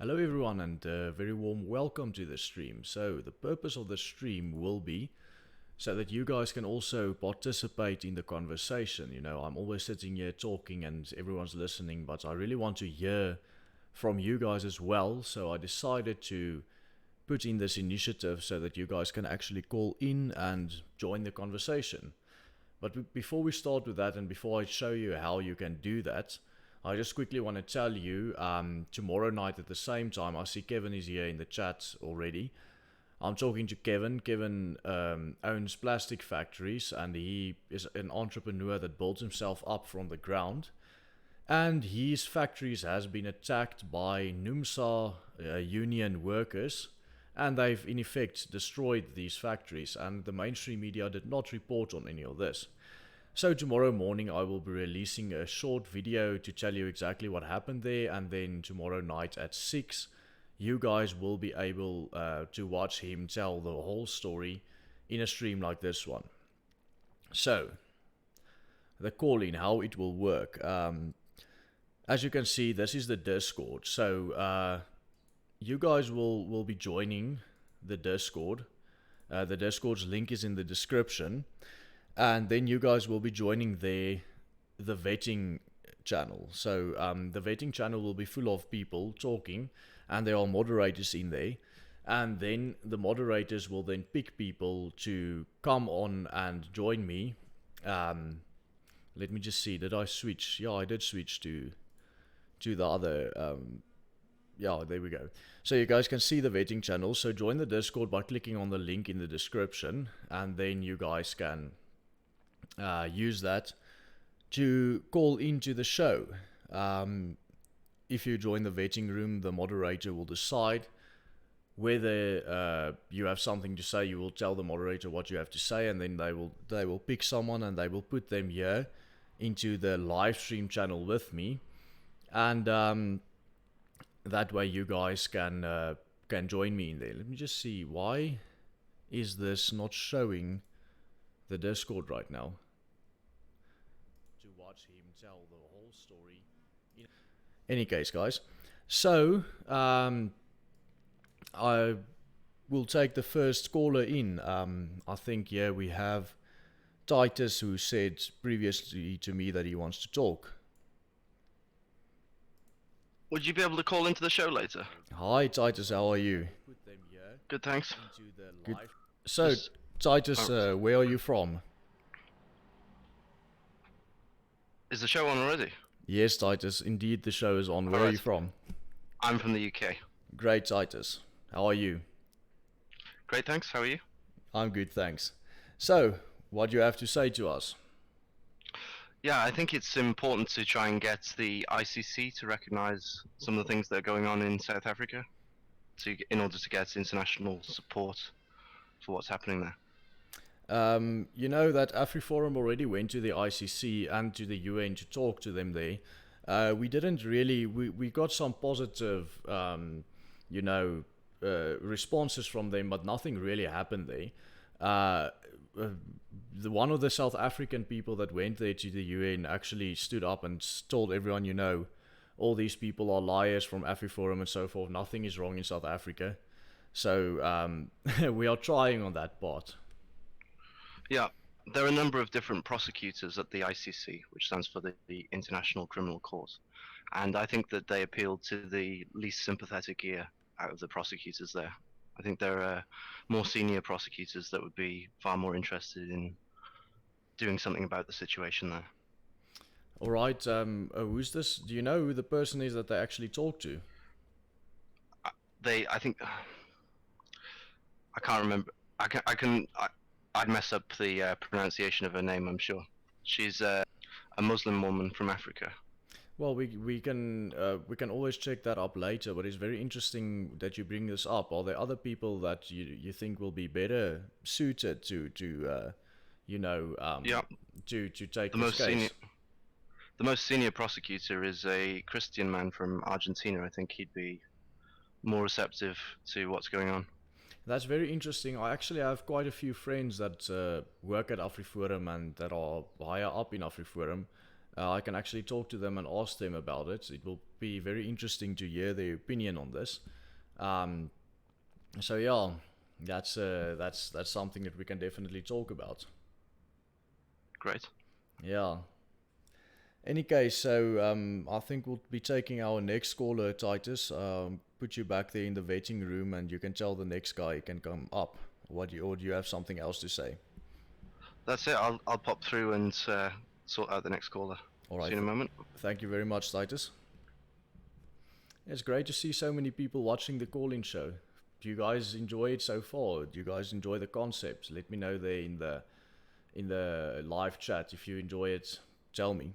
Hello everyone and a very warm welcome to the stream. So the purpose of the stream will be so that you guys can also participate in the conversation. I'm always sitting here talking and everyone's listening, but I really want to hear from you guys as well. So I decided to put in this initiative so that you guys can actually call in and join the conversation. But before we start with that, and before I show you how you can do that, I just quickly want to tell you tomorrow night at the same time, I see Kevin is here in the chat already. I'm talking to Kevin. Kevin owns plastic factories and he is an entrepreneur that builds himself up from the ground. And his factories has been attacked by NUMSA union workers, and they've in effect destroyed these factories, and the mainstream media did not report on any of this. So tomorrow morning I will be releasing a short video to tell you exactly what happened there, and then tomorrow night at 6 you guys will be able to watch him tell the whole story in a stream like this one. So the call-in, how it will work. As you can see, this is the Discord. So you guys will be joining the Discord. The Discord's link is in the description. And then you guys will be joining the vetting channel. So the vetting channel will be full of people talking, and there are moderators in there. And then the moderators will then pick people to come on and join me. Let me just see, did I switch? Yeah, I did switch to the other. Yeah, there we go. So you guys can see the vetting channel. So join the Discord by clicking on the link in the description, and then you guys can use that to call into the show. If you join the vetting room, the moderator will decide whether you have something to say. You will tell the moderator what you have to say, and then they will pick someone and they will put them here into the live stream channel with me, and that way you guys can join me in there. Let me just see, why is this not showing the Discord right now? To watch him tell the whole story. Any case, guys. So I will take the first caller in. I think here we have Titus, who said previously to me that he wants to talk. Would you be able to call into the show later? Hi Titus, how are you? Good, thanks. Good. So Titus, where are you from? Is the show on already? Yes, Titus, indeed the show is on. Where are you from? I'm from the UK. Great, Titus. How are you? Great, thanks. How are you? I'm good, thanks. So, what do you have to say to us? Yeah, I think it's important to try and get the ICC to recognise some of the things that are going on in South Africa, in order to get international support for what's happening there. You know that AfriForum already went to the ICC and to the UN to talk to them there. We didn't really, we got some positive, responses from them, but nothing really happened there. One of the South African people that went there to the UN actually stood up and told everyone, all these people are liars from AfriForum and so forth. Nothing is wrong in South Africa. So we are trying on that part. Yeah, there are a number of different prosecutors at the ICC, which stands for the International Criminal Court. And I think that they appealed to the least sympathetic ear out of the prosecutors there. I think there are more senior prosecutors that would be far more interested in doing something about the situation there. All right. Who's this? Do you know who the person is that they actually talked to? I think, I can't remember. I'd mess up the pronunciation of her name, I'm sure. She's a Muslim woman from Africa. Well, we can always check that up later, but it's very interesting that you bring this up. Are there other people that you think will be better suited to Yeah. to take this case? The most senior prosecutor is a Christian man from Argentina. I think he'd be more receptive to what's going on. That's very interesting. I actually have quite a few friends that work at AfriForum and that are higher up in AfriForum. I can actually talk to them and ask them about it. It will be very interesting to hear their opinion on this. Um, so yeah, that's something that we can definitely talk about. Great. Yeah. Any case, so I think we'll be taking our next caller, Titus. Put you back there in the waiting room, and you can tell the next guy he can come up. Or do you have something else to say? That's it. I'll pop through and sort out the next caller. All See right. you in a moment. Thank you very much, Titus. It's great to see so many people watching the call-in show. Do you guys enjoy it so far? Do you guys enjoy the concept? Let me know there in the live chat if you enjoy it. Tell me.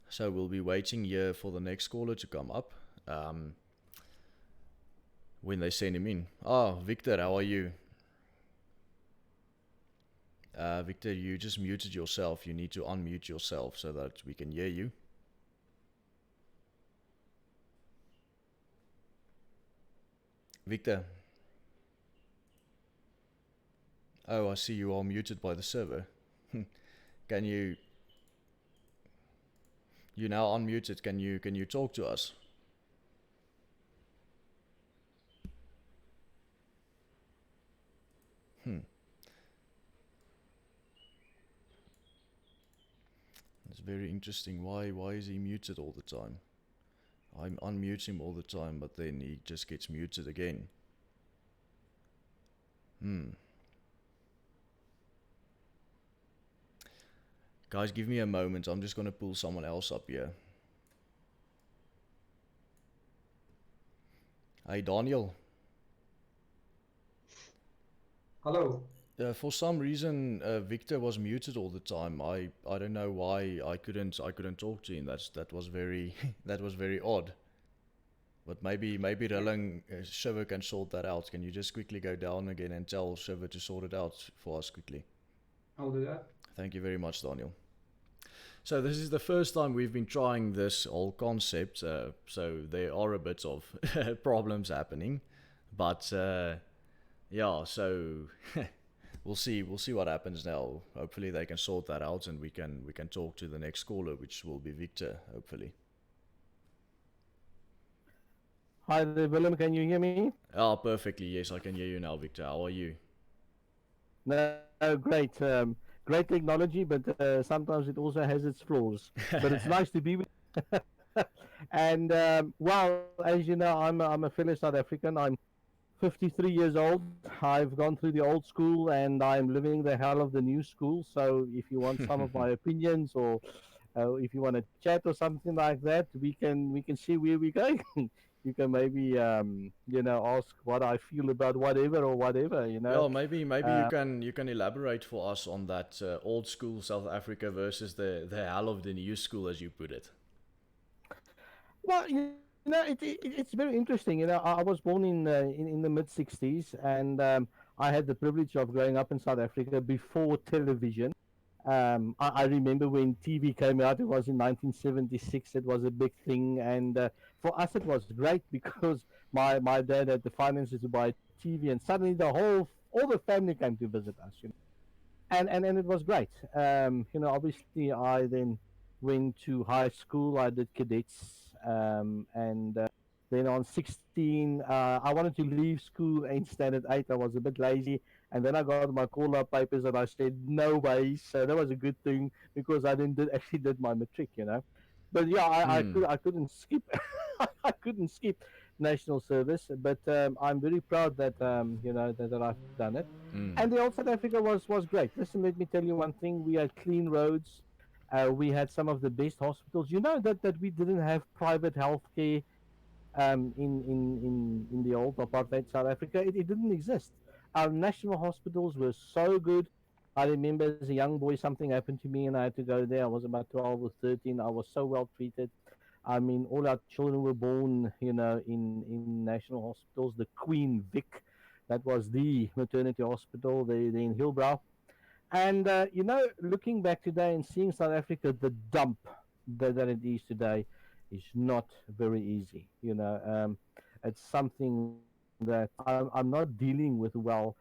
So we'll be waiting here for the next caller to come up. When they send him in. Ah, Victor, how are you? Victor, you just muted yourself. You need to unmute yourself so that we can hear you. Victor. Oh, I see you are muted by the server. Can you now unmuted? Can you talk to us? It's very interesting. Why is he muted all the time? I'm unmute him all the time, but then he just gets muted again. Guys, give me a moment. I'm just gonna pull someone else up here. Hey, Daniel. Hello. For some reason, Victor was muted all the time. I don't know why I couldn't talk to him. That was very that was very odd. But maybe Relang Shiver can sort that out. Can you just quickly go down again and tell Shiver to sort it out for us quickly? I'll do that. Thank you very much, Daniel. So this is the first time we've been trying this whole concept. So there are a bit of problems happening, but yeah. So we'll see what happens now. Hopefully they can sort that out, and we can talk to the next caller, which will be Victor. Hopefully. Hi there, Willem. Can you hear me? Oh, perfectly. Yes, I can hear you now, Victor. How are you? No, great. Great technology, but sometimes it also has its flaws. But it's nice to be with. And well, as you know, I'm a fellow South African. I'm 53 years old. I've gone through the old school, and I'm living the hell of the new school. So if you want some of my opinions, or if you want to chat or something like that, we can see where we're going. You can maybe ask what I feel about whatever or whatever. Yeah, maybe you can elaborate for us on that old school South Africa versus the hell of the new school, as you put it. Well, it's very interesting. I was born in the mid '60s, and I had the privilege of growing up in South Africa before television. I remember when TV came out. It was in 1976. It was a big thing, and for us, it was great because my dad had the finances to buy TV, and suddenly all the family came to visit us. And it was great. Obviously, I then went to high school. I did cadets, and then on 16, I wanted to leave school in standard 8. I was a bit lazy, and then I got my call-up papers, and I said no way. So that was a good thing because I didn't actually did my matric. But yeah, I couldn't skip. I couldn't skip national service, but I'm very proud that that I've done it. And the old South Africa was great. Listen, let me tell you one thing: we had clean roads. We had some of the best hospitals. You know that we didn't have private healthcare in the old apartheid South Africa. It didn't exist. Our national hospitals were so good. I remember as a young boy, something happened to me, and I had to go there. I was about 12 or 13. I was so well treated. I mean, all our children were born, in national hospitals. The Queen Vic, that was the maternity hospital there in Hillbrow. And looking back today and seeing South Africa, the dump that it is today, is not very easy. It's something that I'm not dealing with well.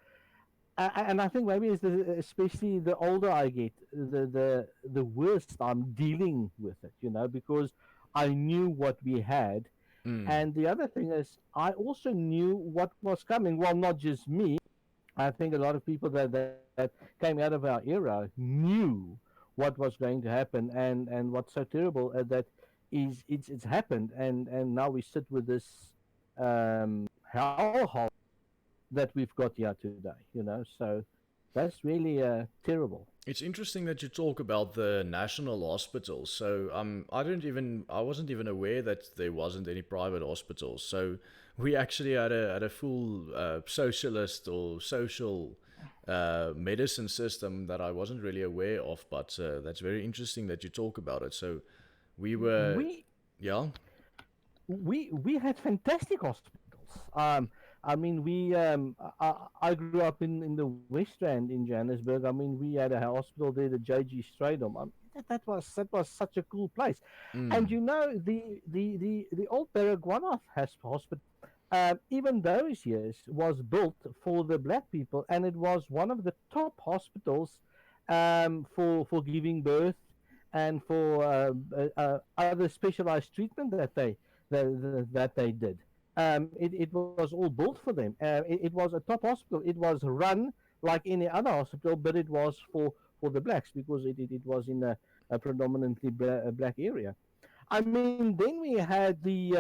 And I think maybe especially the older I get, the worse I'm dealing with it, because I knew what we had. Mm. And the other thing is, I also knew what was coming. Well, not just me. I think a lot of people that came out of our era knew what was going to happen, and what's so terrible that is it's happened, and now we sit with this hellhole that we've got here today. So that's really terrible. It's interesting that you talk about the national hospitals. So I wasn't even aware that there wasn't any private hospitals. So we actually had a full socialist or social medicine system that I wasn't really aware of. But that's very interesting that you talk about it. So we were, we yeah. we had fantastic hospitals. I mean, I grew up in the West End in Johannesburg. I mean, we had a hospital there, the JG Stradom. That was such a cool place. And Mm. the old Baragwanath hospital, even those years, was built for the black people, and it was one of the top hospitals for giving birth and for other specialized treatment that they did. It was all built for them. It was a top hospital. It was run like any other hospital, but it was for the blacks because it was in a predominantly black area. I mean, then we had the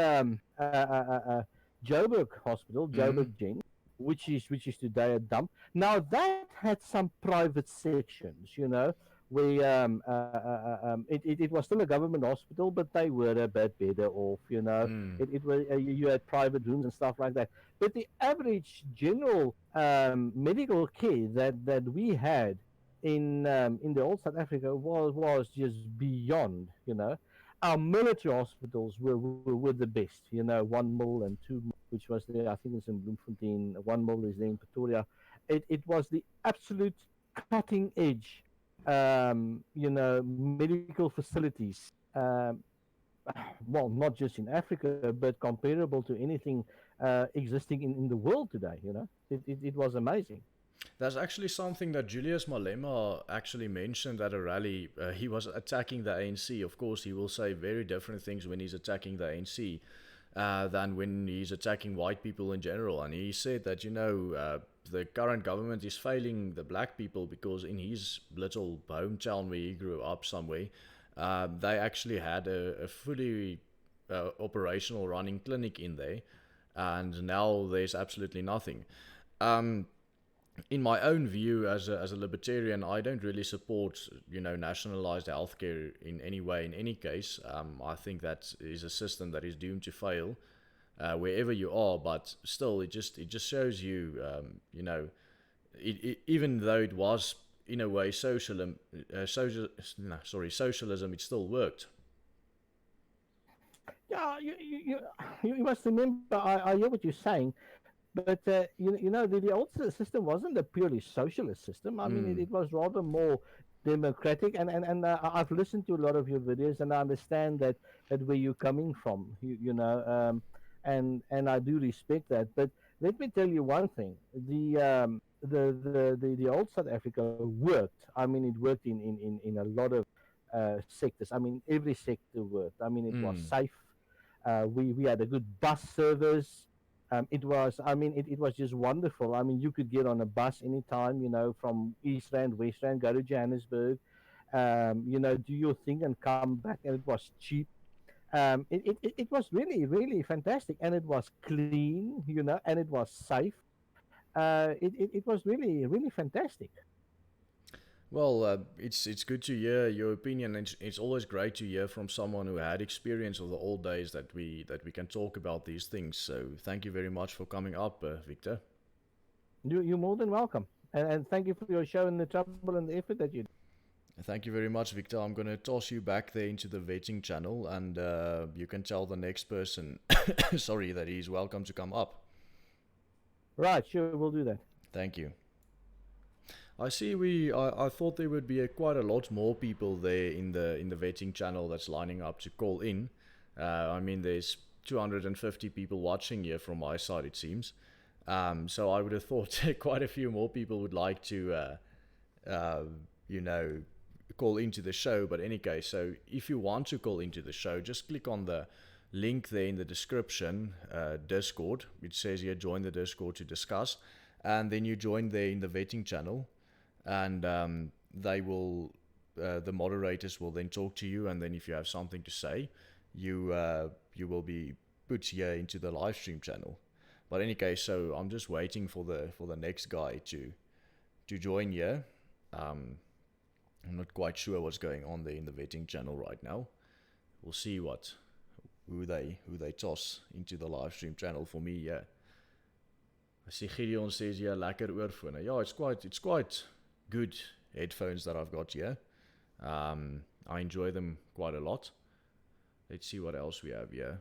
Joburg Hospital, Mm. Joburg Gen, which is today a dump. Now that had some private sections, where it was still a government hospital, but they were a bit better off. Mm. It was you had private rooms and stuff like that. But the average general medical care that we had in the old South Africa was just beyond. Our military hospitals were the best. 1 mil and 2 mil, which was there. I think it's in Bloemfontein. 1 mil is there in Pretoria. It was the absolute cutting edge, medical facilities. Well, not just in Africa, but comparable to anything existing in the world today. It was amazing. That's actually something that Julius Malema actually mentioned at a rally. He was attacking the ANC. Of course, he will say very different things when he's attacking the ANC than when he's attacking white people in general. And he said that, the current government is failing the black people because in his little hometown where he grew up somewhere, they actually had a fully operational running clinic in there. And now there's absolutely nothing. Um, in my own view as a libertarian, I don't really support nationalized healthcare in any way. In any case, I think that is a system that is doomed to fail wherever you are. But still, it just shows you, even though it was in a way socialism, it still worked. Yeah, you must remember. I hear what you're saying, but the old system wasn't a purely socialist system. I mean, Mm. it was rather more democratic. And I've listened to a lot of your videos, and I understand that where you're coming from. And I do respect that. But let me tell you one thing: the old South Africa worked. I mean, it worked in a lot of sectors. I mean, every sector worked. I mean, it was Mm. safe. We had a good bus service. It was just wonderful. I mean, you could get on a bus anytime, from East Rand, West Rand, go to Johannesburg, do your thing and come back, and it was cheap. It was really, really fantastic, and it was clean, and it was safe. It was really, really fantastic. Well, it's good to hear your opinion. It's always great to hear from someone who had experience of the old days that we can talk about these things. So thank you very much for coming up, Victor. You're more than welcome. And thank you for your show and the trouble and the effort that you do. Thank you very much, Victor. I'm gonna toss you back there into the vetting channel, and you can tell the next person, sorry, that he's welcome to come up. Right, sure, we'll do that. Thank you. I see. I thought there would be quite a lot more people there in the vetting channel that's lining up to call in. I mean, there's 250 people watching here from my side, it seems. So I would have thought quite a few more people would like to, you know, call into the show. But any case, so if you want to call into the show, just click on the link there in the description, Discord. It says here, join the Discord to discuss. And then you join there in the vetting channel. And they will, the moderators will then talk to you. And then if you have something to say, you will be put here into the live stream channel. But any case, so I'm just waiting for the next guy to join here. I'm not quite sure what's going on there in the vetting channel right now. We'll see who they toss into the live stream channel for me. Yeah, I see Gideon says yeah, lekker oorfone. Yeah, it's quite good headphones that I've got here. I enjoy them quite a lot. Let's see what else we have here.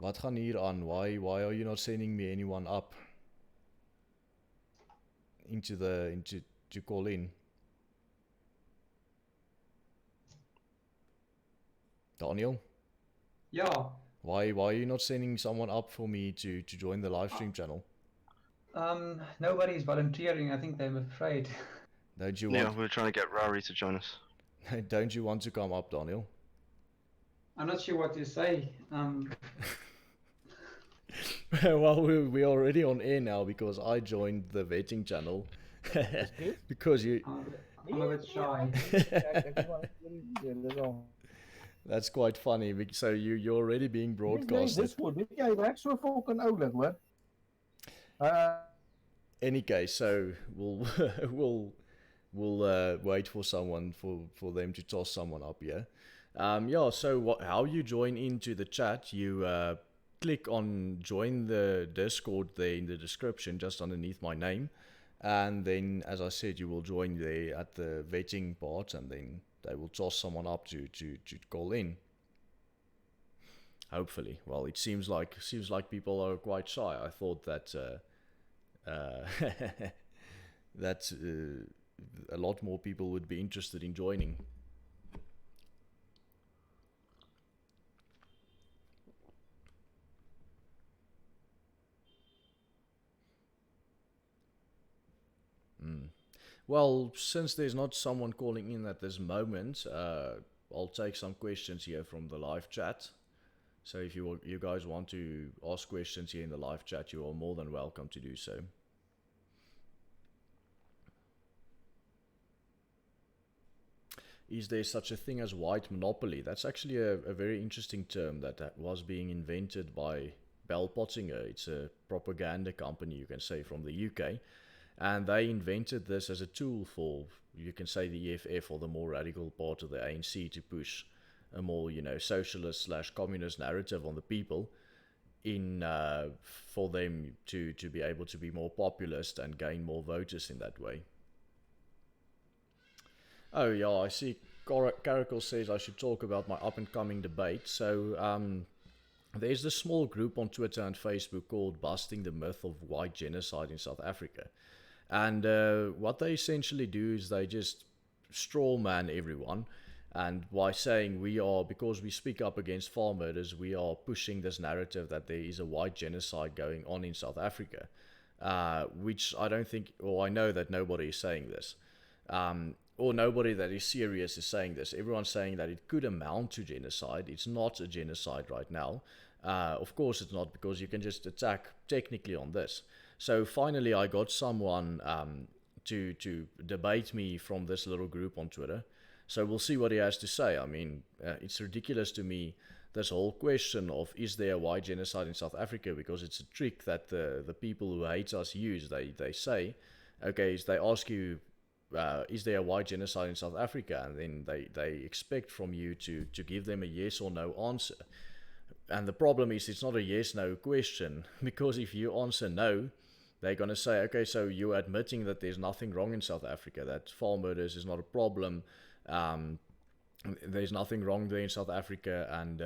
Wat gaan hier aan? Why are you not sending me anyone up to call in? Daniel? Yeah. Why are you not sending someone up for me to join the live stream channel? Nobody's volunteering. I think they're afraid. Don't you Yeah, want? we're trying to get Rari to join us. Don't you want to come up, Daniel? I'm not sure what to say. Well, we're already on air now because I joined the vetting channel. Because you. I'm a bit shy. That's quite funny. So you're already being broadcasted. Discord, weet jy, ek raak so fucking oulik, hoor. Any case, so we'll wait for someone for them to toss someone up here. Yeah. So how you join into the chat? You click on join the Discord there in the description, just underneath my name, and then, as I said, you will join there at the vetting part, and then they will toss someone up to call in. Hopefully. Well, it seems like people are quite shy. I thought that that a lot more people would be interested in joining. Well, since there's not someone calling in at this moment, I'll take some questions here from the live chat. So if you guys want to ask questions here in the live chat, you are more than welcome to do so. Is there such a thing as white monopoly? That's actually a very interesting term that was being invented by Bell Pottinger. It's a propaganda company, you can say, from the UK. And they invented this as a tool for, you can say, the EFF or the more radical part of the ANC to push a more, socialist / communist narrative on the people in for them to be able to be more populist and gain more voters in that way. Oh yeah, I see Caracal says I should talk about my up-and-coming debate. So there's this small group on Twitter and Facebook called Busting the Myth of White Genocide in South Africa. And what they essentially do is they just straw man everyone. And by saying because we speak up against farm murders, we are pushing this narrative that there is a white genocide going on in South Africa. Which I don't think, or I know that nobody is saying this. Or nobody that is serious is saying this. Everyone's saying that it could amount to genocide. It's not a genocide right now. Of course it's not, because you can just attack technically on this. So finally I got someone to debate me from this little group on Twitter. So we'll see what he has to say. I mean, it's ridiculous to me, this whole question of is there a white genocide in South Africa, because it's a trick that the people who hate us use. They say, okay, they ask you, is there a white genocide in South Africa? And then they expect from you to give them a yes or no answer. And the problem is it's not a yes-no question, because if you answer no, they're going to say, okay, so you're admitting that there's nothing wrong in South Africa, that farm murders is not a problem, there's nothing wrong there in South Africa, and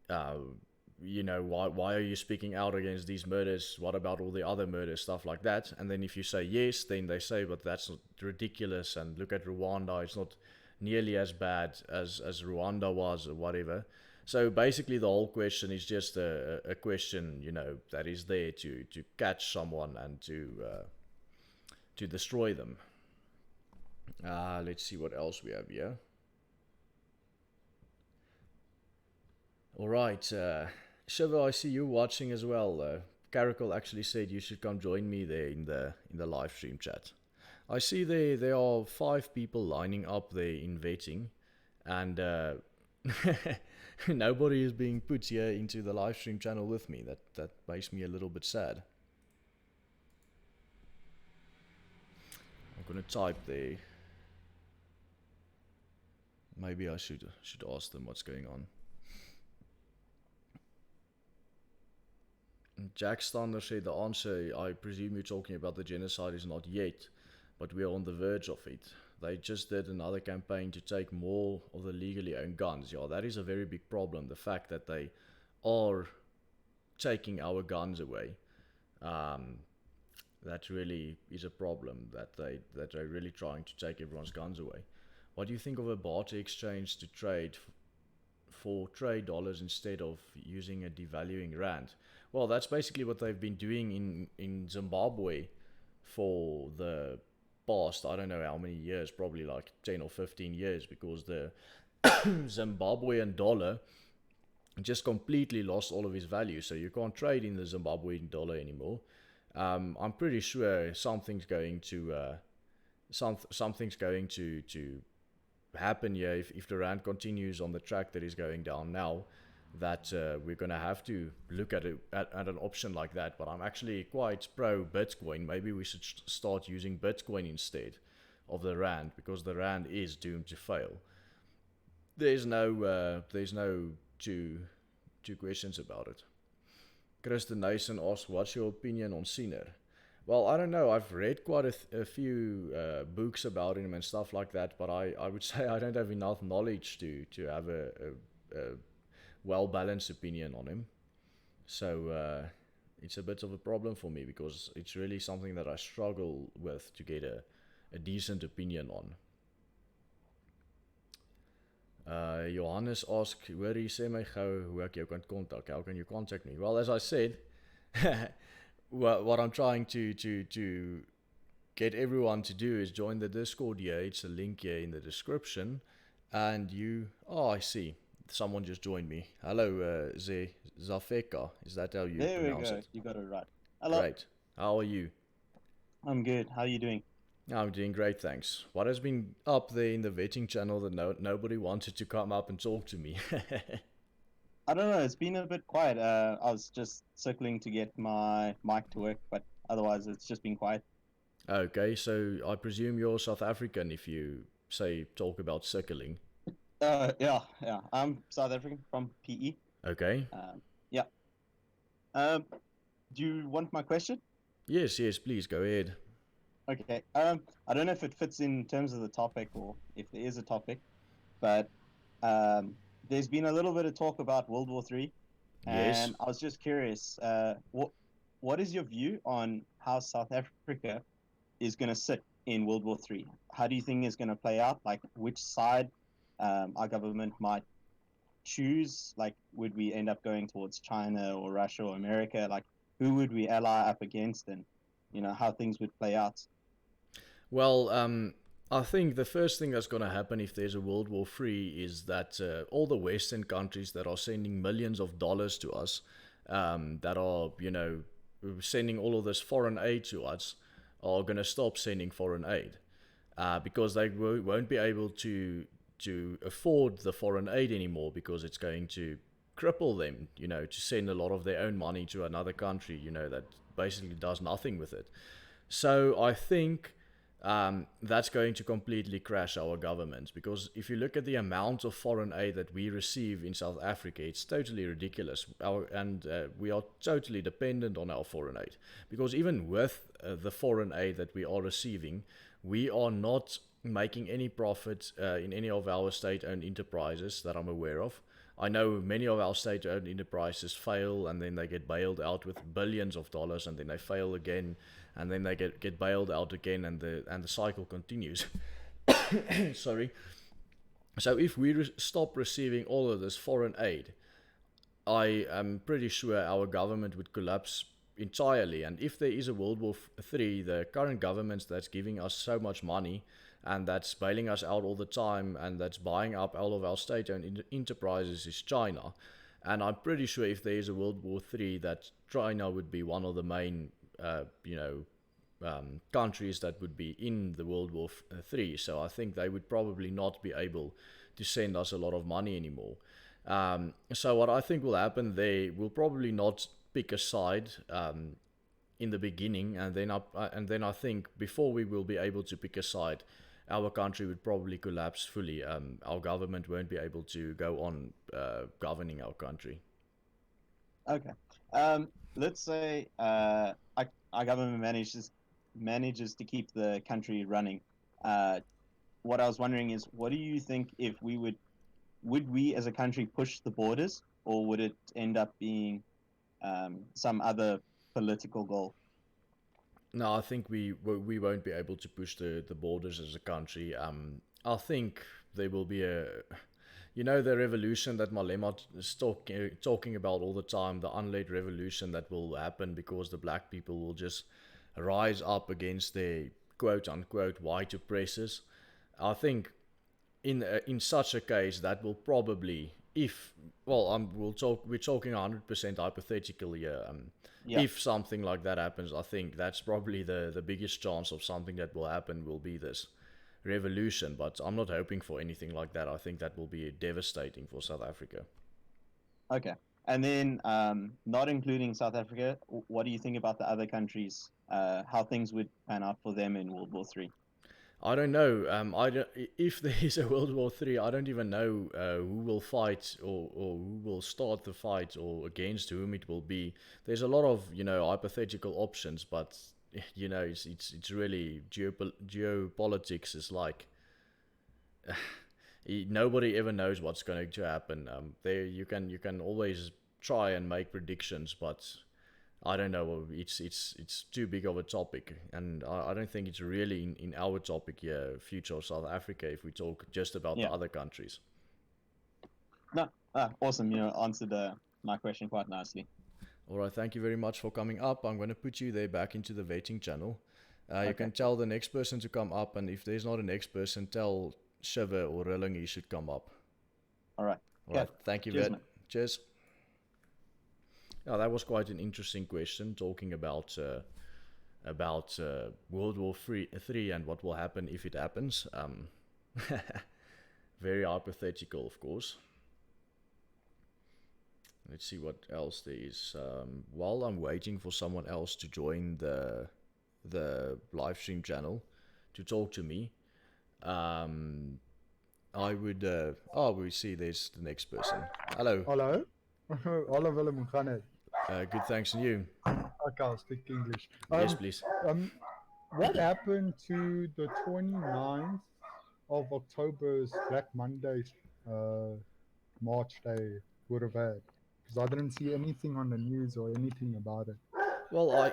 why are you speaking out against these murders? What about all the other murders, stuff like that? And then if you say yes, then they say, but that's ridiculous, and look at Rwanda, it's not nearly as bad as Rwanda was, or whatever. So basically, the whole question is just a question, you know, that is there to catch someone and to destroy them. Let's see what else we have here. All right, Shiva, I see you watching as well. Caracal actually said you should come join me there in the live stream chat. I see there are 5 people lining up there in vetting, and nobody is being put here into the live stream channel with me. That makes me a little bit sad. I'm gonna type there. Maybe I should ask them what's going on. Jack Stander said the answer, I presume you're talking about the genocide, is not yet, but we are on the verge of it. They just did another campaign to take more of the legally owned guns. Yeah, that is a very big problem. The fact that they are taking our guns away, that really is a problem. That they're really trying to take everyone's guns away. What do you think of a barter exchange to trade for trade dollars instead of using a devaluing rand? Well, that's basically what they've been doing in Zimbabwe for the past, I don't know how many years, probably like 10 or 15 years, because the Zimbabwean dollar just completely lost all of its value. So you can't trade in the Zimbabwean dollar anymore. I'm pretty sure something's going to happen here if the rand continues on the track that is going down now, that we're going to have to look at an option like that. But I'm actually quite pro Bitcoin. Maybe we should start using Bitcoin instead of the rand, because the rand is doomed to fail. There's no two questions about it. Kristen Nason asks, what's your opinion on Sinner? Well, I don't know. I've read quite a few books about him and stuff like that, but I would say I don't have enough knowledge to have a well-balanced opinion on him. So it's a bit of a problem for me, because it's really something that I struggle with to get a decent opinion on. Johannes asks, hoor jy sê my gou hoe ek jou kan kontak? How can you contact me? Well, as I said, what I'm trying to get everyone to do is join the Discord here. It's a link here in the description. And I see. Someone just joined me. Hello, Zafeka. Is that how you pronounce it? You got it right. Hello. Great. How are you? I'm good. How are you doing? I'm doing great, thanks. What has been up there in the vetting channel that nobody wanted to come up and talk to me? I don't know. It's been a bit quiet. I was just circling to get my mic to work, but otherwise it's just been quiet. Okay, so I presume you're South African if you talk about circling. Yeah. I'm South African from PE. Okay. Yeah. Do you want my question? Yes, please go ahead. Okay. I don't know if it fits in terms of the topic or if there is a topic, but there's been a little bit of talk about World War III, and Yes. I was just curious, what is your view on how South Africa is going to sit in World War III? How do you think it's going to play out? Like, which side our government might choose? Like, would we end up going towards China or Russia or America? Like, who would we ally up against, and how things would play out? Well, I think the first thing that's going to happen if there's a World War III is that all the Western countries that are sending millions of dollars to us, that are, sending all of this foreign aid to us, are going to stop sending foreign aid, because they won't be able to afford the foreign aid anymore, because it's going to cripple them, to send a lot of their own money to another country, that basically does nothing with it. So I think that's going to completely crash our government, because if you look at the amount of foreign aid that we receive in South Africa, it's totally ridiculous. We are totally dependent on our foreign aid, because even with the foreign aid that we are receiving, we are not making any profit in any of our state-owned enterprises that I'm aware of. I know many of our state-owned enterprises fail, and then they get bailed out with billions of dollars, and then they fail again, and then they get bailed out again, and the cycle continues. Sorry. So if we stop receiving all of this foreign aid, I am pretty sure our government would collapse entirely. And if there is a World War III, the current government that's giving us so much money and that's bailing us out all the time and that's buying up all of our state-owned enterprises is China. And I'm pretty sure if there is a World War III, that China would be one of the main, countries that would be in the World War III. So I think they would probably not be able to send us a lot of money anymore. So what I think will happen, they will probably not pick a side in the beginning, and then I think before we will be able to pick a side, our country would probably collapse fully. Our government won't be able to go on governing our country. Okay. Let's say our government manages to keep the country running. What I was wondering is, what do you think if would we as a country push the borders, or would it end up being some other political goal? No, I think we won't be able to push the borders as a country. I think there will be the revolution that Malema is talking about all the time, the unled revolution that will happen because the black people will just rise up against their quote unquote white oppressors. I think in such a case that will probably, we're talking 100% hypothetical here. If something like that happens, I think that's probably the biggest chance of something that will happen will be this revolution. But I'm not hoping for anything like that. I think that will be devastating for South Africa. Okay. And then, not including South Africa, what do you think about the other countries? How things would pan out for them in World War III? I don't know. If there is a World War III, I don't even know who will fight or who will start the fight or against whom it will be. There's a lot of hypothetical options, but it's really geopolitics is like nobody ever knows what's going to happen. There you can always try and make predictions, but I don't know. It's too big of a topic, and I don't think it's really in our topic here, future of South Africa. If we talk just about the other countries. No, awesome. Answered my question quite nicely. All right, thank you very much for coming up. I'm going to put you there back into the vetting channel. You can tell the next person to come up, and if there's not a next person, tell Shiver or Rilling he should come up. All right. All right. Thank you, Cheers, Vet. Cheers. Yeah, that was quite an interesting question, talking about World War III and what will happen if it happens. Very hypothetical, of course. Let's see what else there is. While I'm waiting for someone else to join the live stream channel to talk to me, I would. We see there's the next person. Hello. Hallo. Hallo Willem, hoe gaan het? Good, thanks, and you? Okay, I'll speak English. Yes, please. What happened to the 29th of October's Black Monday's March Day would have had? Because I didn't see anything on the news or anything about it. Well,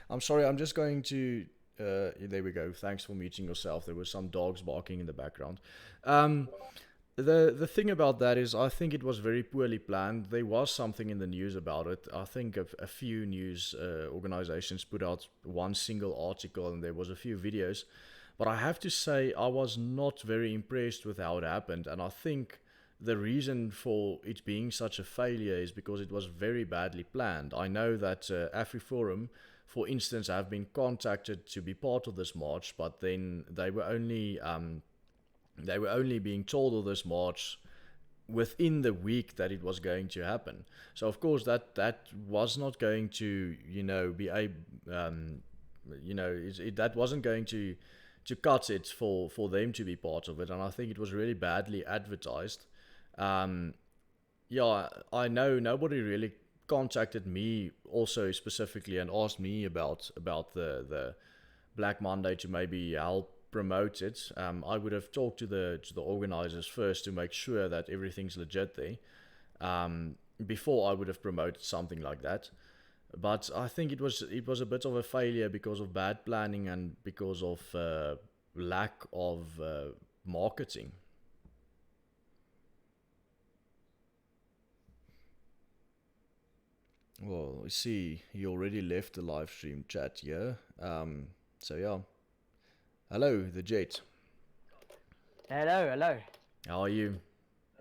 I'm sorry, I'm just going to... there we go. Thanks for muting yourself. There were some dogs barking in the background. The thing about that is I think it was very poorly planned. There was something in the news about it. I think a few news organizations put out one single article and there was a few videos. But I have to say I was not very impressed with how it happened. And I think the reason for it being such a failure is because it was very badly planned. I know that AfriForum, for instance, have been contacted to be part of this march, but then they were only being told of this march within the week that it was going to happen. So of course that was not going to be that wasn't going to cut it for them to be part of it, and I think it was really badly advertised. I know nobody really contacted me also specifically and asked me about the Black Monday to maybe help promote it. I would have talked to the organizers first to make sure that everything's legit there before I would have promoted something like that. But I think it was a bit of a failure because of bad planning and because of lack of marketing. Well, I see you already left the live stream chat here. So yeah. Hello, the Jet. Hello. How are you?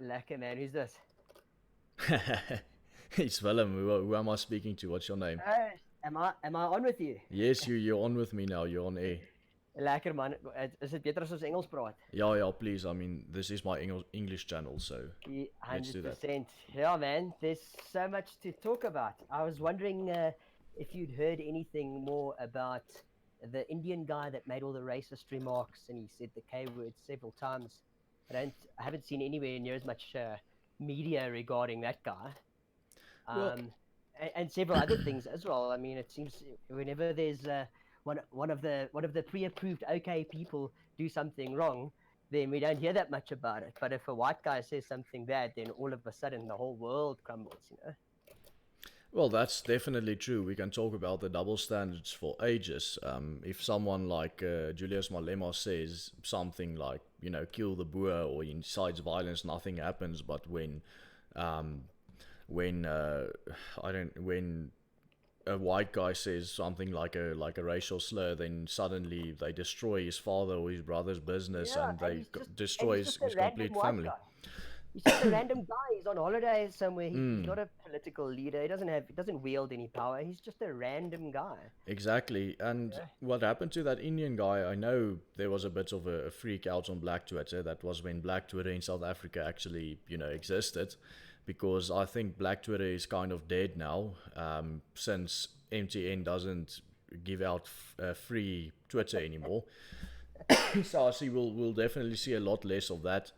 Lekker man, who's this? It's Willem. Who am I speaking to? What's your name? Am I on with you? Yes, you're on with me now. You're on air. Lekker man, is dit beter as ons Engels praat? Yeah, please. I mean, this is my English channel, so let's do that. 100%. Yeah man, there's so much to talk about. I was wondering if you'd heard anything more about the Indian guy that made all the racist remarks and he said the K word several times. I haven't seen anywhere near as much media regarding that guy. And several other things as well. I mean, it seems whenever there's one of the pre-approved OK people do something wrong, then we don't hear that much about it. But if a white guy says something bad, then all of a sudden the whole world crumbles, you know. Well, that's definitely true. We can talk about the double standards for ages. If someone like Julius Malema says something like, you know, kill the Boer or incites violence, nothing happens. But when a white guy says something like a racial slur, then suddenly they destroy his father or his brother's business, and they destroy his complete family. He's just a random guy. He's on holiday somewhere. He's not a political leader. He doesn't wield any power. He's just a random guy. Exactly. And what happened to that Indian guy? I know there was a bit of a freak out on Black Twitter. That was when Black Twitter in South Africa actually, you know, existed. Because I think Black Twitter is kind of dead now, since MTN doesn't give out free Twitter anymore. So I see we'll definitely see a lot less of that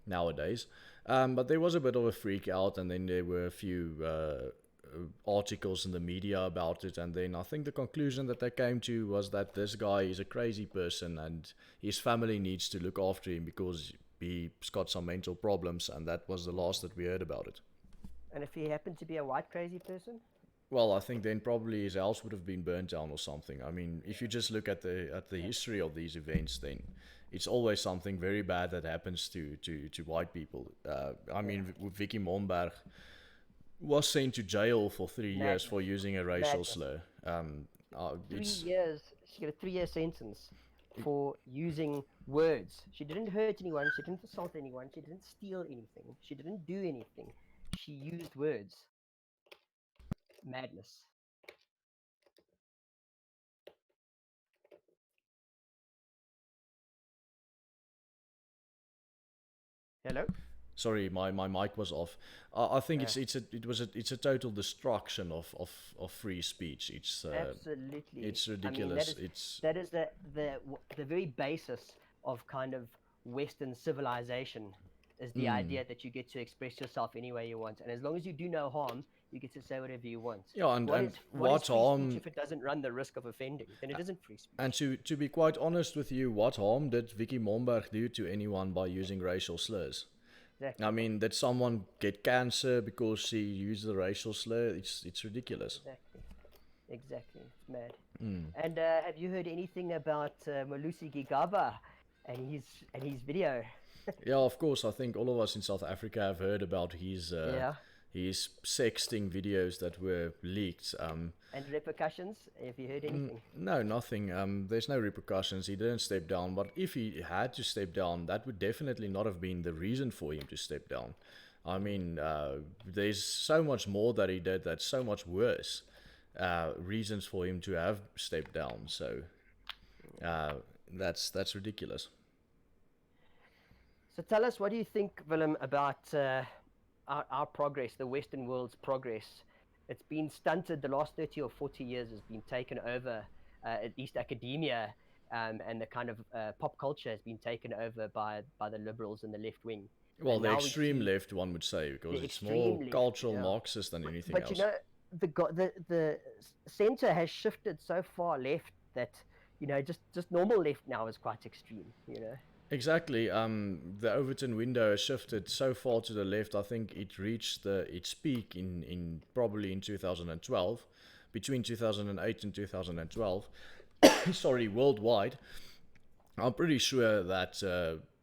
nowadays. But there was a bit of a freak out, and then there were a few articles in the media about it, and then I think the conclusion that they came to was that this guy is a crazy person and his family needs to look after him because he's got some mental problems, and that was the last that we heard about it. And if he happened to be a white crazy person? Well, I think then probably his house would have been burnt down or something. I mean, if you just look at the history of these events, then it's always something very bad that happens to white people. I mean, Vicky Momberg was sent to jail for 3 years for using a racial slur. 3 years. She got a 3-year sentence for using words. She didn't hurt anyone. She didn't assault anyone. She didn't steal anything. She didn't do anything. She used words. Madness. Hello? Sorry, my mic was off. I think it's a total destruction of free speech. It's absolutely. It's ridiculous. I mean, that is the very basis of kind of Western civilization, is the idea that you get to express yourself any way you want, and as long as you do no harm, you get to say whatever you want. Yeah, and what is free speech if it doesn't run the risk of offending? Then it isn't free speech. And to be quite honest with you, what harm did Vicky Momberg do to anyone by using racial slurs? Exactly. I mean, did someone get cancer because she used the racial slur? It's ridiculous. Exactly. It's mad. And have you heard anything about Malusi Gigaba and his video? Yeah, of course. I think all of us in South Africa have heard about his sexting videos that were leaked. And repercussions? Have you heard anything? No, nothing. There's no repercussions. He didn't step down. But if he had to step down, that would definitely not have been the reason for him to step down. I mean, there's so much more that he did that's so much worse. Reasons for him to have stepped down. So that's ridiculous. So tell us, what do you think, Willem, about our progress, the Western world's progress? It's been stunted. The last 30 or 40 years has been taken over, at least academia, and the kind of pop culture has been taken over by the liberals and the left wing. Well, the extreme left, one would say, because it's more cultural Marxist than anything else. But you know, the center has shifted so far left that, you know, just normal left now is quite extreme, you know. Exactly. The Overton window has shifted so far to the left. I think it reached its peak in probably in 2012, between 2008 and 2012. Sorry, worldwide. I'm pretty sure that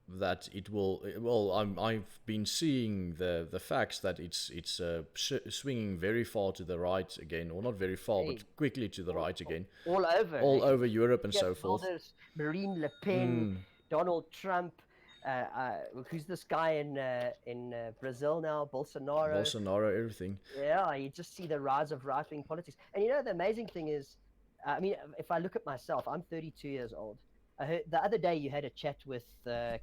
that it will. Well, I've been seeing the facts that it's swinging very far to the right again, or not very far, Hey, but quickly to the right again, all over. all eh? over Europe and Geert so forth. Wilders, Marine Le Pen, Mm, Donald Trump. Who's this guy in Brazil now? Bolsonaro. Bolsonaro, everything. Yeah, you just see the rise of right-wing politics. And you know, the amazing thing is, I mean, if I look at myself, I'm 32 years old. I heard the other day you had a chat with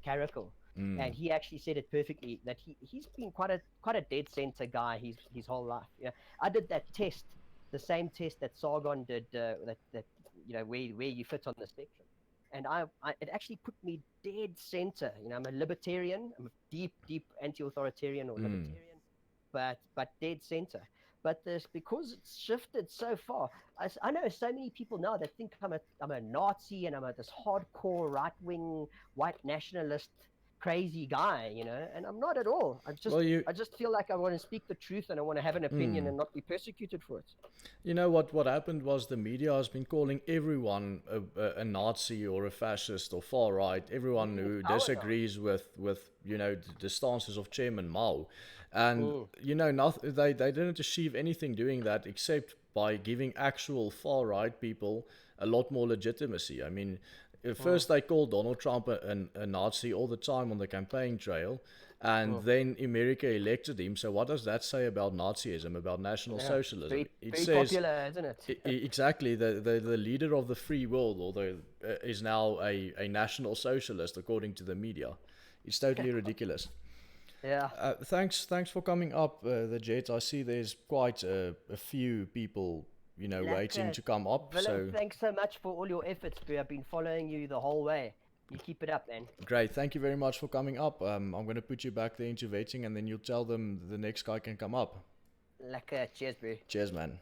Caracal, and he actually said it perfectly that he's been quite a dead center guy his whole life. Yeah, I did that test, the same test that Sargon did, that you know where you fit on the spectrum, and it actually put me dead center. You know, I'm a libertarian. I'm a deep anti-authoritarian or libertarian, but dead center. But this, because it's shifted so far, I know so many people now that think I'm a Nazi and I'm this hardcore right-wing white nationalist crazy guy, you know, and I'm not at all. I just feel like I want to speak the truth and I want to have an opinion and not be persecuted for it. You know what happened was the media has been calling everyone a Nazi or a fascist or far right, everyone who disagrees with you know the stances of Chairman Mao, and you know they didn't achieve anything doing that except by giving actual far right people a lot more legitimacy. I mean, at first they called Donald Trump a Nazi all the time on the campaign trail, and then America elected him. So what does that say about Nazism, about National Socialism? Very popular, isn't it? Exactly, the leader of the free world, although is now a National Socialist according to the media. It's totally ridiculous. Yeah. Thanks for coming up, the Jet. I see there's quite a few people, you know, waiting to come up. Willem, So thanks so much for all your efforts, bro. I've been following you the whole way. You keep it up, man. great, thank you very much for coming up. I'm going to put you back there into waiting, and then you'll tell them the next guy can come up. Lekker, cheers, bro. Cheers, man.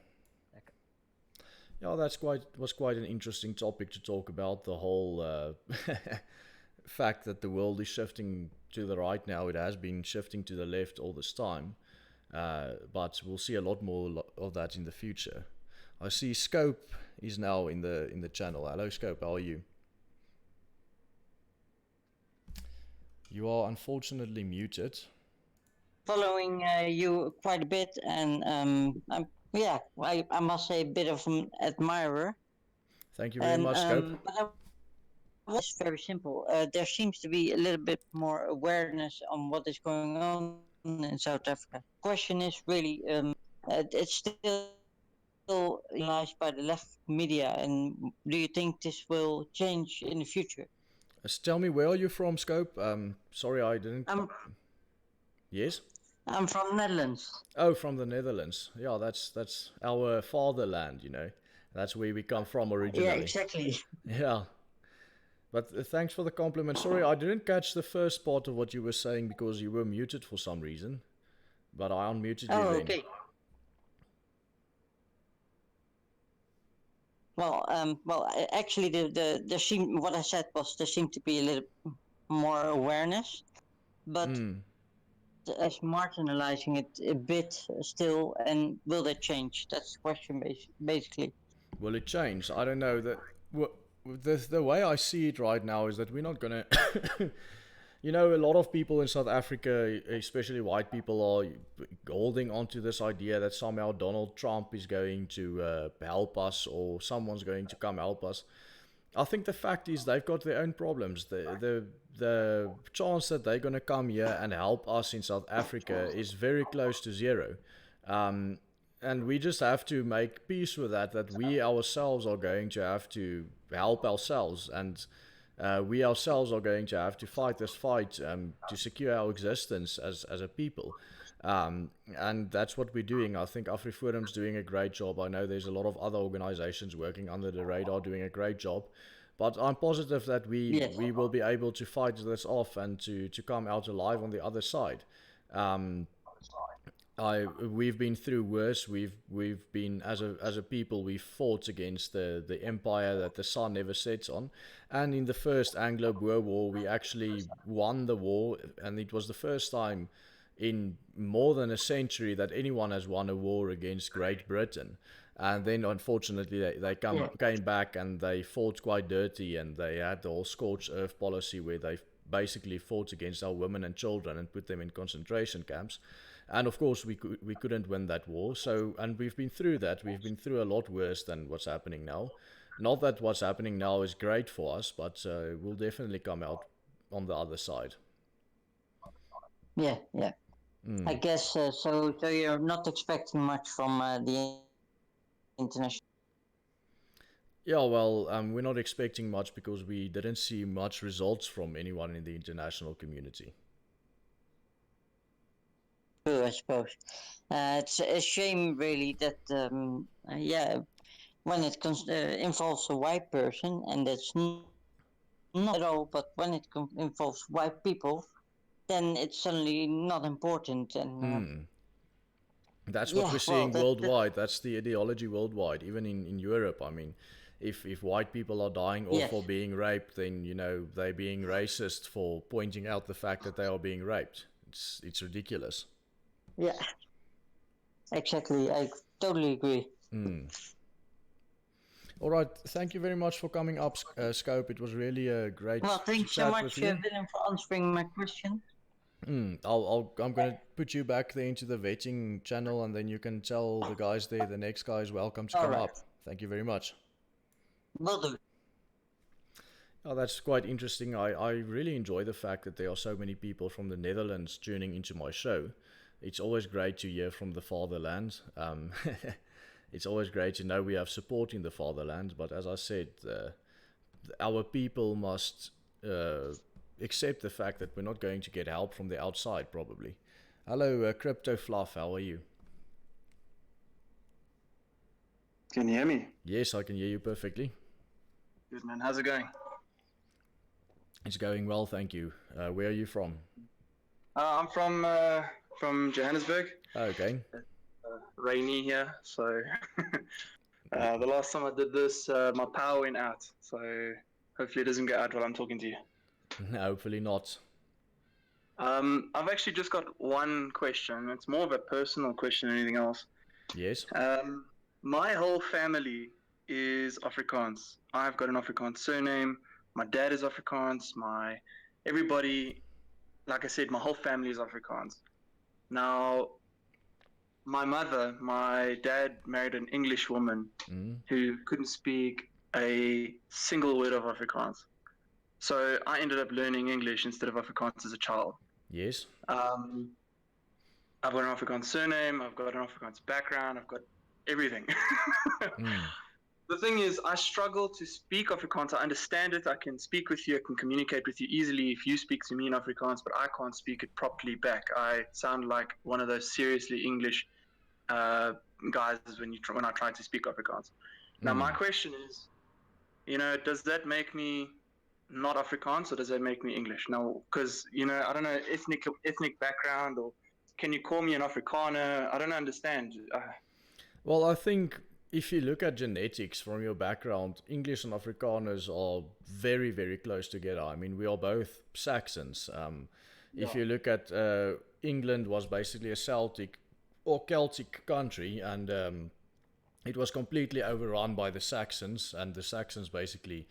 Lekker. Yeah, was quite an interesting topic to talk about. The whole fact that the world is shifting to the right now. It has been shifting to the left all this time, but we'll see a lot more of that in the future. I see Scope is now in the channel. Hello, Scope. How are you? You are unfortunately muted. Following you quite a bit, and I must say a bit of an admirer. Thank you very much, Scope. But it's very simple. There seems to be a little bit more awareness on what is going on in South Africa. Question is really, it's still lies by the left media, and do you think this will change in the future? Tell me, where are you from, Scope? Sorry, I didn't. Yes? I'm from Netherlands. Oh, from the Netherlands. Yeah, that's our fatherland, you know. That's where we come from originally. Yeah, exactly. Yeah. But thanks for the compliment. Sorry, I didn't catch the first part of what you were saying because you were muted for some reason. But I unmuted you then. Okay. Well, actually, there seemed, what I said was there seemed to be a little more awareness, but as marginalizing it a bit still, and will that change? That's the question, basically. Will it change? I don't know. The way I see it right now is that we're not gonna. You know, a lot of people in South Africa, especially white people, are holding on to this idea that somehow Donald Trump is going to help us, or someone's going to come help us. I think the fact is they've got their own problems. The chance that they're going to come here and help us in South Africa is very close to zero. And we just have to make peace with that we ourselves are going to have to help ourselves, and we ourselves are going to have to fight this fight to secure our existence as a people. And that's what we're doing. I think AfriForum's doing a great job. I know there's a lot of other organizations working under the radar doing a great job. But I'm positive that we will be able to fight this off and to come out alive on the other side. We've been through worse. We've been as a people, we've fought against the empire that the sun never sets on, and in the first Anglo-Boer War we actually won the war, and it was the first time in more than a century that anyone has won a war against Great Britain. And then unfortunately they came back and they fought quite dirty, and they had the whole scorched earth policy where they basically fought against our women and children and put them in concentration camps. And of course, we couldn't win that war. So, and we've been through that. We've been through a lot worse than what's happening now. Not that what's happening now is great for us, but we'll definitely come out on the other side. Yeah, yeah. I guess so. So you're not expecting much from the international. Yeah, well, we're not expecting much because we didn't see much results from anyone in the international community. True, I suppose. It's a shame, really, that yeah, when it involves a white person, and that's not at all, but when it involves white people, then it's suddenly not important. And That's yeah, what we're well, seeing worldwide. That's the ideology worldwide, even in Europe. I mean, if white people are dying or Yes. for being raped, then, you know, they're being racist for pointing out the fact that they are being raped. It's ridiculous. Yeah, exactly. I totally agree. All right, thank you very much for coming up, Scope. It was really great Well, to thanks so chat much, with you. Willem, for answering my question. I'm gonna put you back there into the vetting channel, and then you can tell the guys there, the next guy is welcome to come up. Thank you very much. Will do. Oh, that's quite interesting. I really enjoy the fact that there are so many people from the Netherlands tuning into my show. It's always great to hear from the fatherland. It's always great to know we have support in the fatherland, but as I said, our people must accept the fact that we're not going to get help from the outside, probably. Hello, Crypto Fluff, how are you? Can you hear me? Yes, I can hear you perfectly. Good, man. How's it going? It's going well, thank you. Where are you from? I'm from Johannesburg. Okay. Rainy here, so the last time I did this, my power went out. So hopefully it doesn't go out while I'm talking to you. Hopefully not. I've actually just got one question. It's more of a personal question than anything else. Yes. My whole family is Afrikaans. I've got an Afrikaans surname. My dad is Afrikaans. Everybody, like I said, my whole family is Afrikaans. Now, my dad married an English woman who couldn't speak a single word of Afrikaans. So I ended up learning English instead of Afrikaans as a child. Yes. I've got an Afrikaans surname. I've got an Afrikaans background. I've got everything. The thing is, I struggle to speak Afrikaans. I understand it. I can speak with you. I can communicate with you easily if you speak to me in Afrikaans, but I can't speak it properly back. I sound like one of those seriously English guys when I try to speak Afrikaans. Now, my question is, does that make me not Afrikaans, or does that make me English? Now, because, I don't know, ethnic background, or can you call me an Afrikaner? I don't understand. Well, I think if you look at genetics from your background, English and Afrikaners are very, very close together. I mean, we are both Saxons. If you look at England was basically a Celtic or Celtic country, and it was completely overrun by the Saxons, and the Saxons basically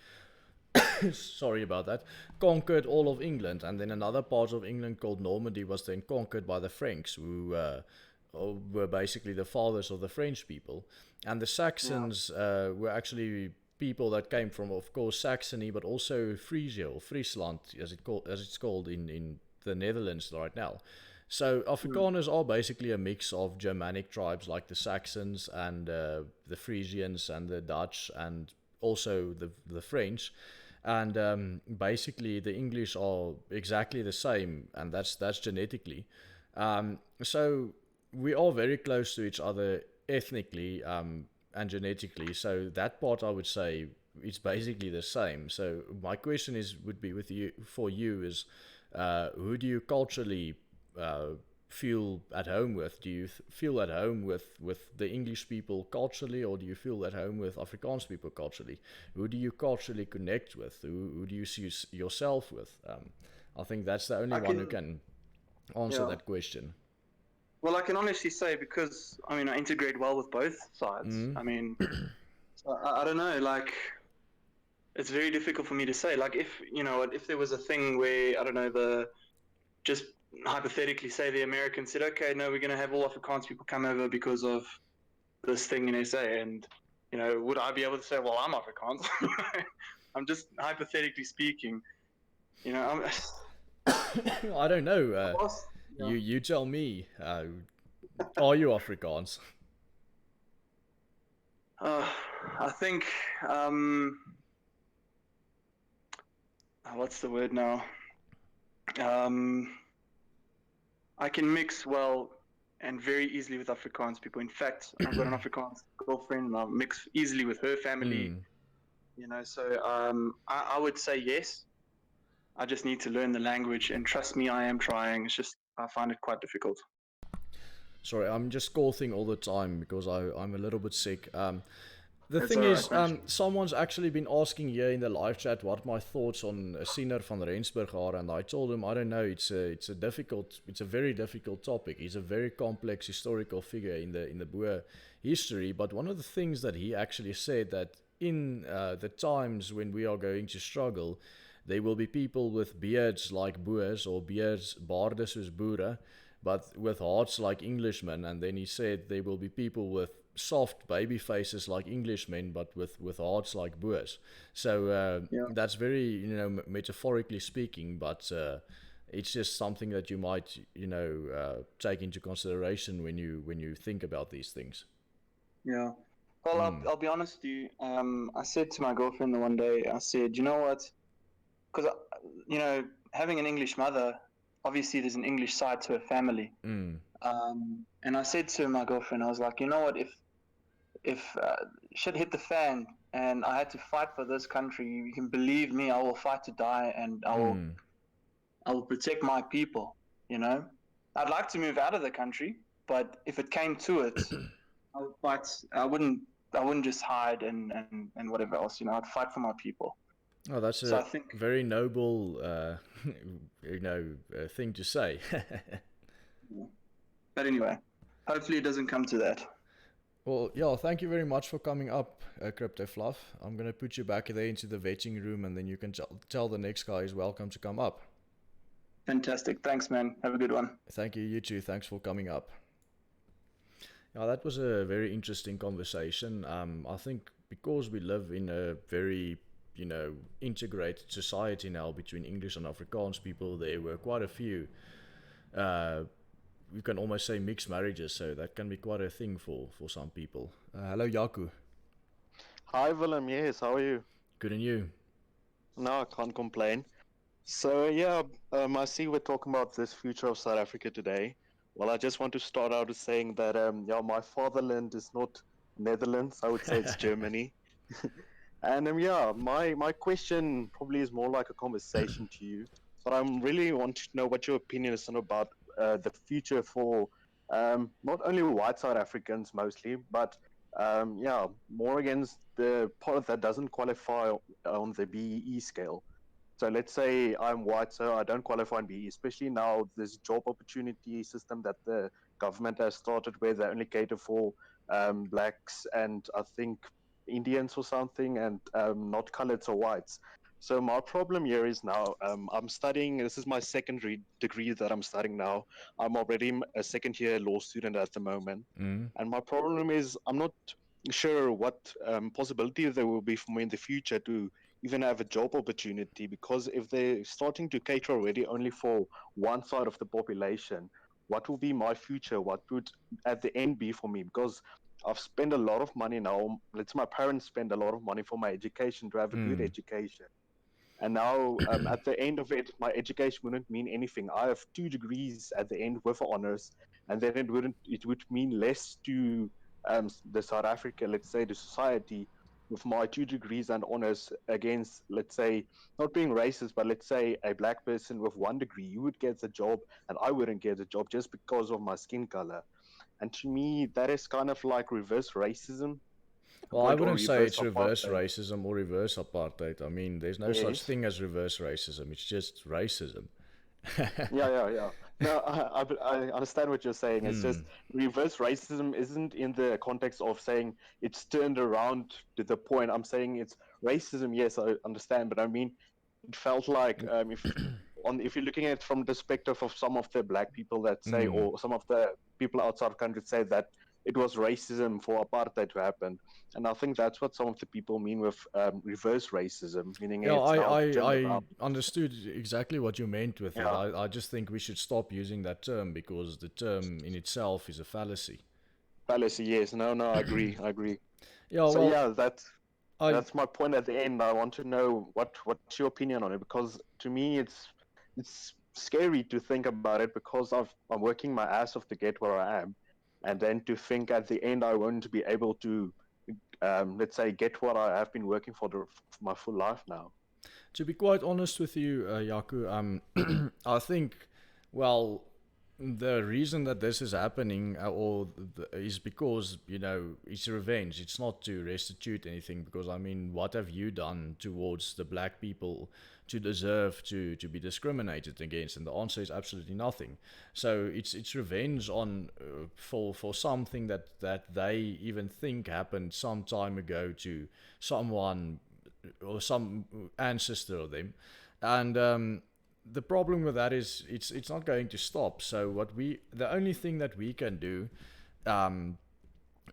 sorry about that, conquered all of England, and then another part of England called Normandy was then conquered by the Franks, who were basically the fathers of the French people. And the Saxons were actually people that came from, of course, Saxony, but also Frisia, or Friesland, as it's called in the Netherlands right now. So Afrikaners are basically a mix of Germanic tribes like the Saxons and the Frisians and the Dutch and also the French. And basically the English are exactly the same, and that's genetically. So we are very close to each other ethnically and genetically. So that part, I would say, it's basically the same. So my question would be for you is, who do you culturally feel at home with? Do you feel at home with the English people culturally, or do you feel at home with Afrikaans people culturally? Who do you culturally connect with? Who do you see yourself with? I think that's the only one who can answer that question. Well, I can honestly say, because I integrate well with both sides. I mean, I don't know, like it's very difficult for me to say. Like if if there was a thing where I don't know, just hypothetically say the Americans said, okay, no, we're going to have all Afrikaans people come over because of this thing in SA, and would I be able to say, well, I'm Afrikaans? I'm just hypothetically speaking. I don't know. You tell me. Are you Afrikaans? I think what's the word now? I can mix well and very easily with Afrikaans people. In fact, I've got an Afrikaans girlfriend, and I mix easily with her family. So I would say yes. I just need to learn the language, and trust me, I am trying. It's just I find it quite difficult. Sorry, I'm just coughing all the time because I'm a little bit sick. The That's thing all is, right, someone's actually been asking here in the live chat what my thoughts on Sinner van Rensburg are, and I told him I don't know. It's a very difficult topic. He's a very complex historical figure in the Boer history. But one of the things that he actually said that in the times when we are going to struggle, there will be people with beards like Boers or baarde soos boere, but with hearts like Englishmen. And then he said there will be people with soft baby faces like Englishmen, but with hearts like Boers. So that's very metaphorically speaking, but it's just something that you might take into consideration when you think about these things. Yeah. Well, I'll be honest with you. I said to my girlfriend the one day, I said, you know what? Because having an English mother, obviously there's an English side to her family. And I said to my girlfriend, I was like, you know what? If shit hit the fan and I had to fight for this country, you can believe me, I will fight to die, and I will protect my people. I'd like to move out of the country, but if it came to it, I would fight. I wouldn't just hide and whatever else. I'd fight for my people. Oh, that's So I think, very noble, thing to say. But anyway, hopefully it doesn't come to that. Well, yeah, thank you very much for coming up, Crypto Fluff. I'm going to put you back there into the vetting room, and then you can tell the next guy is welcome to come up. Fantastic. Thanks, man. Have a good one. Thank you. You too. Thanks for coming up. Yeah, that was a very interesting conversation. I think because we live in a very, integrated society now between English and Afrikaans people, there were quite a few you can almost say mixed marriages, so that can be quite a thing for some people. Hello, Yaku. Hi, Willem. Yes, how are you? Good, and you? No, I can't complain. So, yeah, I see we're talking about this future of South Africa today. Well, I just want to start out with saying that, my fatherland is not Netherlands. I would say it's Germany. And, my question probably is more like a conversation to you. But I really want to know what your opinion is about the future for not only white South Africans mostly, but more against the part that doesn't qualify on the BEE scale. So let's say I'm white, so I don't qualify in BEE, especially now this job opportunity system that the government has started where they only cater for blacks and I think Indians or something, and not coloreds or whites. So my problem here is now I'm studying, this is my secondary degree that I'm studying now. I'm already a second year law student at the moment. And my problem is I'm not sure what possibility there will be for me in the future to even have a job opportunity, because if they're starting to cater already only for one side of the population, what will be my future? What would at the end be for me? Because I've spent a lot of money now. Let's say my parents spend a lot of money for my education to have a good education. And now, at the end of it, my education wouldn't mean anything. I have 2 degrees at the end with honors, and then it would mean less to the South Africa, let's say, the society, with my 2 degrees and honors against, let's say, not being racist, but let's say a black person with 1 degree, you would get the job, and I wouldn't get the job just because of my skin color. And to me, that is kind of like reverse racism. Well, I wouldn't say it's reverse racism or reverse apartheid. I mean, there's no such thing as reverse racism. It's just racism. Yeah. No, I understand what you're saying. It's just reverse racism isn't in the context of saying it's turned around to the point. I'm saying it's racism. Yes, I understand, but I mean, it felt like if you're looking at it from the perspective of some of the black people that say, or some of the people outside the country say that it was racism for apartheid to happen, and I think that's what some of the people mean with reverse racism, meaning Yeah, it's now turned I around. understood exactly what you meant with it. Yeah. I just think we should stop using that term because the term in itself is a fallacy. Fallacy, yes. No, I agree. Yeah, So well, yeah, that's my point at the end. I want to know what's your opinion on it, because to me it's scary to think about it, because I'm working my ass off to get where I am, and then to think at the end I won't be able to let's say get what I have been working for my full life now. to be quite honest with you, Yaku, I think, well, the reason that this is happening is because, it's revenge. It's not to restitute anything, because, I mean, what have you done towards the black people to deserve to be discriminated against? And the answer is absolutely nothing. So it's revenge on for something that they even think happened some time ago to someone or some ancestor of them. And the problem with that is it's not going to stop. So the only thing that we can do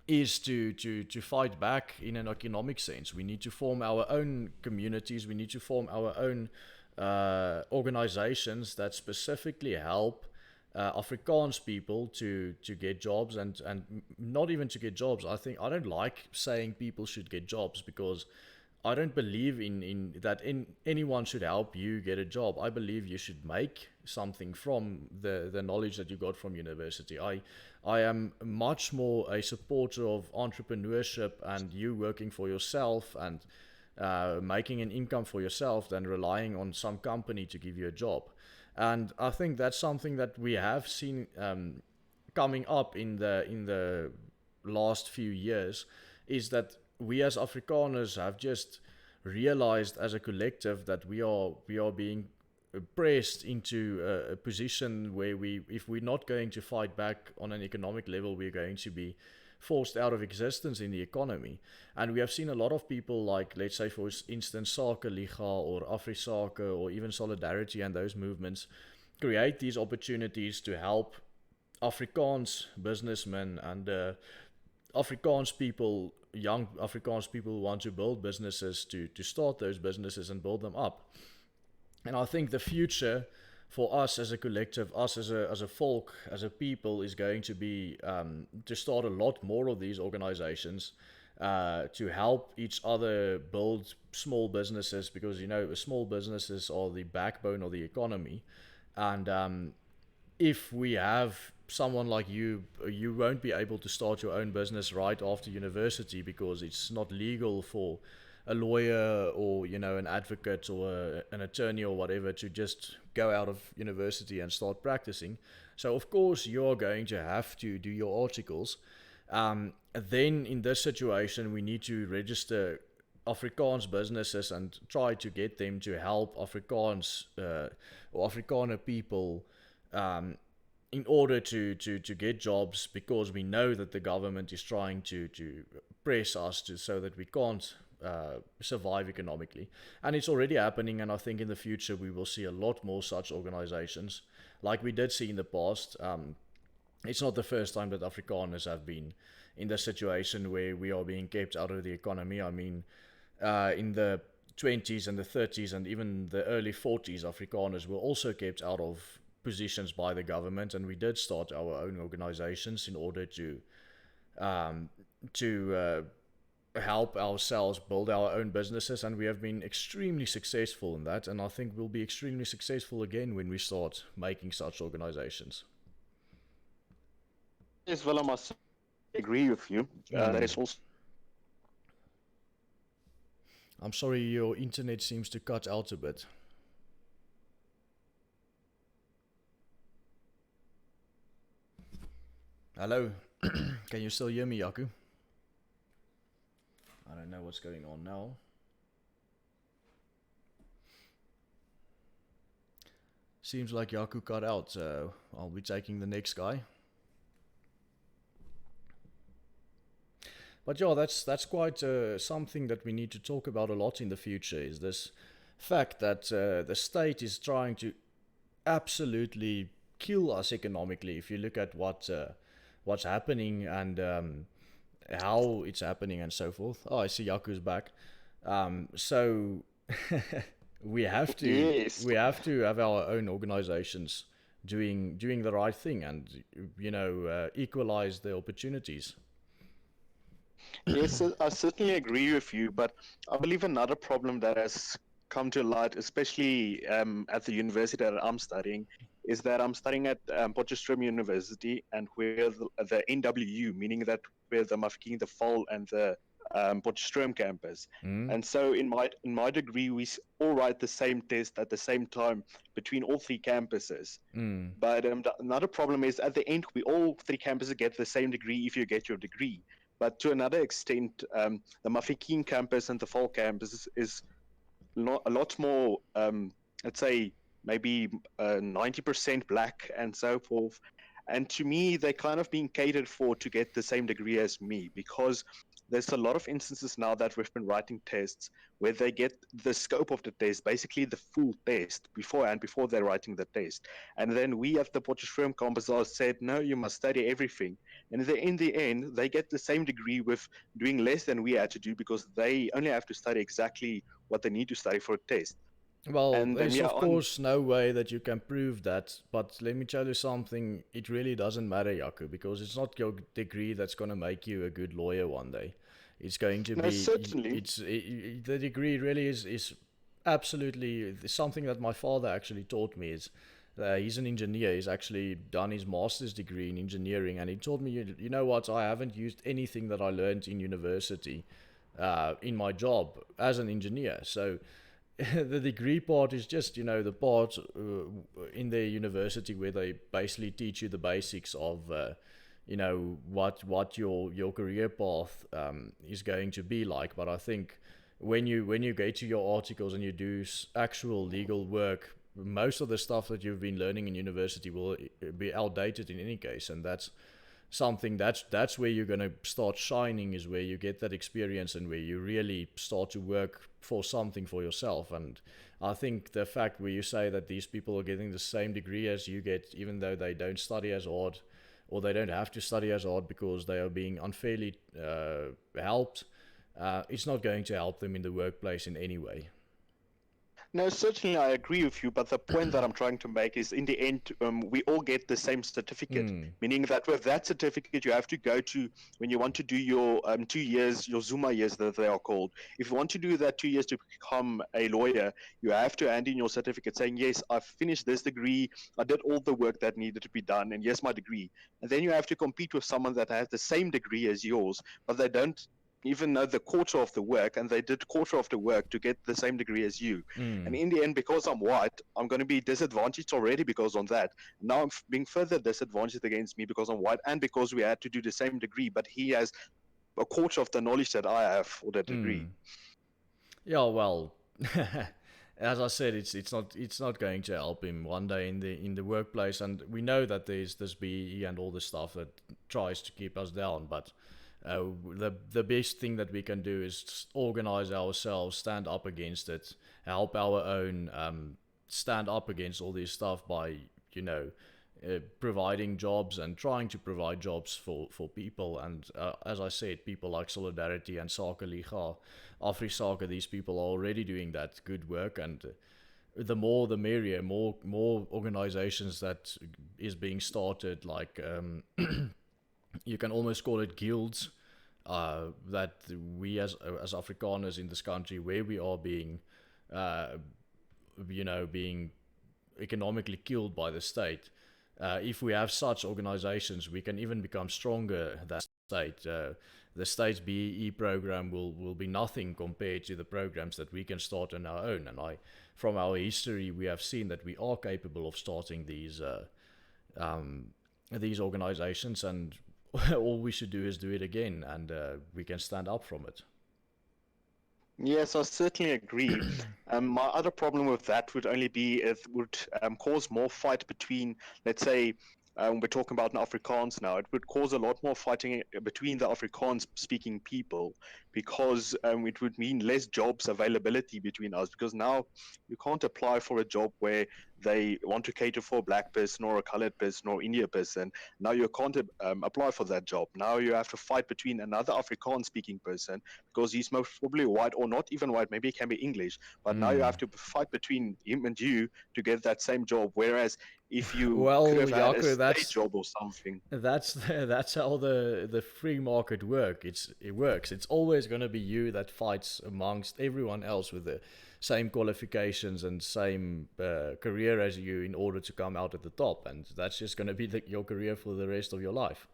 is to fight back in an economic sense. We need to form our own communities. We need to form our own organizations that specifically help Afrikaans people to get jobs, and not even to get jobs. I don't like saying people should get jobs, because I don't believe in that anyone should help you get a job. I believe you should make something from the knowledge that you got from university. I am much more a supporter of entrepreneurship and you working for yourself and making an income for yourself than relying on some company to give you a job. And I think that's something that we have seen coming up in the last few years, is that we as Afrikaners have just realized as a collective that we are being pressed into a position where if we're not going to fight back on an economic level, we're going to be forced out of existence in the economy. And we have seen a lot of people, like, let's say for instance, Sake Liga or AfriSake or even Solidarity and those movements, create these opportunities to help Afrikaans businessmen and Afrikaans people, young Afrikaans people who want to build businesses, to start those businesses and build them up. And I think the future for us as a collective, us as a folk, as a people, is going to be to start a lot more of these organizations to help each other build small businesses, because small businesses are the backbone of the economy. And if we have someone like you won't be able to start your own business right after university, because it's not legal for a lawyer or an advocate or an attorney or whatever to just go out of university and start practicing. So of course you're going to have to do your articles. Then in this situation we need to register Afrikaans businesses and try to get them to help Afrikaans or Afrikaner people in order to get jobs, because we know that the government is trying to press us so that we can't survive economically. And it's already happening, and I think in the future we will see a lot more such organizations like we did see in the past. It's not the first time that Afrikaners have been in the situation where we are being kept out of the economy. I mean, in the 20s and the 30s and even the early 40s, Afrikaners were also kept out of positions by the government, and we did start our own organizations in order to help ourselves build our own businesses, and we have been extremely successful in that, and I think we'll be extremely successful again when we start making such organizations. Yes, well, I must agree with you. That is also. I'm sorry, your internet seems to cut out a bit. Hello, can you still hear me, Yaku? I don't know what's going on now. Seems like Yaku got out, so I'll be taking the next guy. But yeah, that's quite something that we need to talk about a lot in the future, is this fact that the state is trying to absolutely kill us economically. If you look at what's happening and how it's happening and so forth. Oh, I see Yaku's back. So we have to Yes. have our own organizations doing the right thing and equalize the opportunities. Yes, I certainly agree with you, but I believe another problem that has come to light, especially at the university that I'm studying, is that I'm studying at Potchefstroom University, and where the NWU, meaning that where the Mafeking, the Val, and the Potchefstroom campus. And so in my degree, we all write the same test at the same time between all three campuses. But another problem is at the end, we all three campuses get the same degree if you get your degree. But to another extent, the Mafeking campus and the Val campus is a lot more, let's say, maybe 90% black and so forth. And to me, they're kind of being catered for to get the same degree as me, because there's a lot of instances now that we've been writing tests where they get the scope of the test, basically the full test before they're writing the test. And then we at the Potchefstroom campus are said, no, you must study everything. And in the end, they get the same degree with doing less than we had to do, because they only have to study exactly what they need to study for a test. Well, and there's of course no way that you can prove that, but let me tell you something, it really doesn't matter, Yaku, because it's not your degree that's going to make you a good lawyer one day. It's going to be... Certainly. The degree really is absolutely something that my father actually taught me. Is he's an engineer, he's actually done his master's degree in engineering, and he told me, you know what, I haven't used anything that I learned in university in my job as an engineer, so... The degree part is just, the part in the university where they basically teach you the basics of, what your career path is going to be like. But I think when you get to your articles and you do actual legal work, most of the stuff that you've been learning in university will be outdated in any case, and that's something that's where you're going to start shining, is where you get that experience and where you really start to work for something for yourself. And I think the fact where you say that these people are getting the same degree as you get, even though they don't study as hard, or they don't have to study as hard because they are being unfairly helped, it's not going to help them in the workplace in any way. No, certainly I agree with you, but the point that I'm trying to make is, in the end, we all get the same certificate, meaning that with that certificate, you have to go to, when you want to do your 2 years, your Zuma years that they are called. If you want to do that 2 years to become a lawyer, you have to hand in your certificate saying, yes, I've finished this degree, I did all the work that needed to be done, and yes, my degree. And then you have to compete with someone that has the same degree as yours, but they don't even know the quarter of the work, and they did quarter of the work to get the same degree as you. And in the end, because I'm white, I'm going to be disadvantaged already because on that. Now I'm being further disadvantaged against me because I'm white, and because we had to do the same degree, but he has a quarter of the knowledge that I have for that degree. Yeah, well, as I said, it's not going to help him one day in the workplace, and we know that there's this BEE and all this stuff that tries to keep us down, but the best thing that we can do is organize ourselves, stand up against it, help our own stand up against all this stuff by providing jobs and trying to provide jobs for people. And as I said, people like Solidarity and Sake Liga, AfriSake, these people are already doing that good work, and the more the merrier. More organizations that is being started, like you can almost call it guilds, that we as Afrikaners in this country, where we are being being economically killed by the state, if we have such organizations, we can even become stronger than the state. The state's BEE program will be nothing compared to the programs that we can start on our own. And from our history, we have seen that we are capable of starting these organizations, and all we should do is do it again, and we can stand up from it. Yes, I certainly agree. My other problem with that would only be it would cause more fight between, let's say, we're talking about an Afrikaans now. It would cause a lot more fighting between the Afrikaans-speaking people because it would mean less jobs availability between us. Because now you can't apply for a job where they want to cater for a black person or a colored person or Indian person. Now you can't apply for that job. Now you have to fight between another Afrikaans-speaking person because he's most probably white or not even white. Maybe he can be English, but now you have to fight between him and you to get that same job. Whereas if you could Well, have had a Jaco, state job or something, that's how the free market it works. It's always going to be you that fights amongst everyone else with the same qualifications and same career as you in order to come out at the top, and that's just going to be your career for the rest of your life.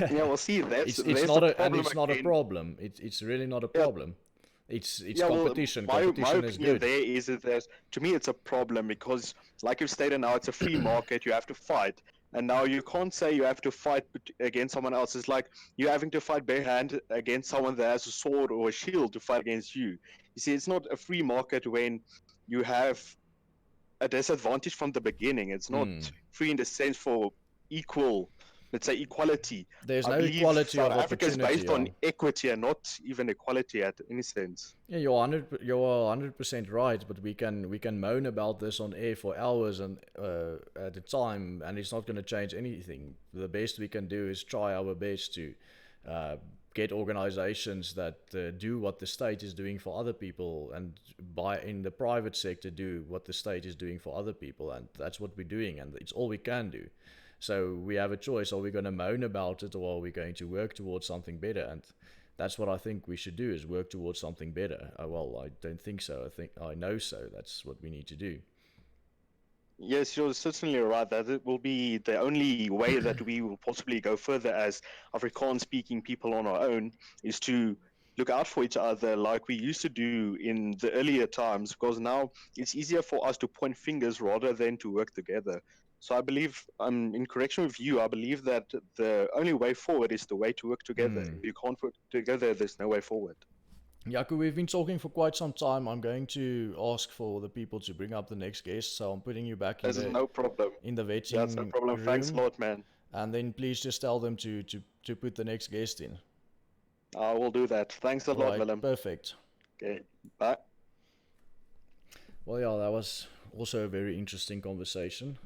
yeah, well, see, that's It's there's not the a and problem it's not a again. problem. It's really not a Yeah, problem. It's yeah, well, competition. my Competition is opinion good. there is that to me it's a problem because, like you've stated now, it's a free market. You have to fight, and now you can't say you have to fight against someone else. It's like you're having to fight barehand against someone that has a sword or a shield to fight against you. You see, it's not a free market when you have a disadvantage from the beginning. It's not Hmm. free in the sense for equal, let's say, equality. There's I no believe equality South of Africa is opportunity. based on equity and not even equality at any sense. Yeah, you're 100% right, but we can moan about this on air for hours and at a time, and it's not going to change anything. The best we can do is try our best to uh, get organizations that do what the state is doing for other people, and by in the private sector do what the state is doing for other people, and that's what we're doing, and it's all we can do. So we have a choice: are we going to moan about it, or are we going to work towards something better? And that's what I think we should do: is work towards something better. Well, I don't think so. I know so. That's what we need to do. Yes, you're certainly right. That it will be the only way that we will possibly go further as Afrikaans-speaking people on our own is to look out for each other like we used to do in the earlier times, because now it's easier for us to point fingers rather than to work together. So I believe, in correction with you, I believe that the only way forward is the way to work together. If you can't work together, there's no way forward. Jaco, we've been talking for quite some time. I'm going to ask for the people to bring up the next guest, so I'm putting you back There's no problem. in the Yeah, it's no vetting problem. Thanks a room, lot, man. and then please just tell them to put the next guest in. I will do that. Thanks a lot, Right, Willem. perfect. Okay, bye. Well, yeah, that was also a very interesting conversation.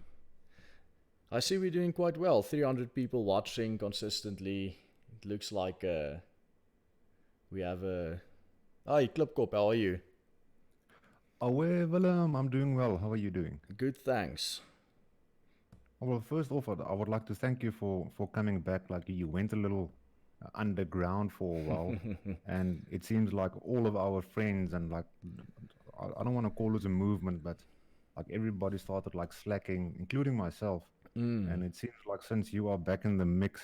I see we're doing quite well. 300 people watching consistently. It looks like we have a... Hi, Klipkop, how are you? Oh, Willem, I'm doing well. How are you doing? Good, thanks. Well, first off, I would like to thank you for coming back. Like, you went a little underground for a while, and it seems like all of our friends and like, I don't want to call it a movement, but like everybody started like slacking, including myself. And it seems like since you are back in the mix,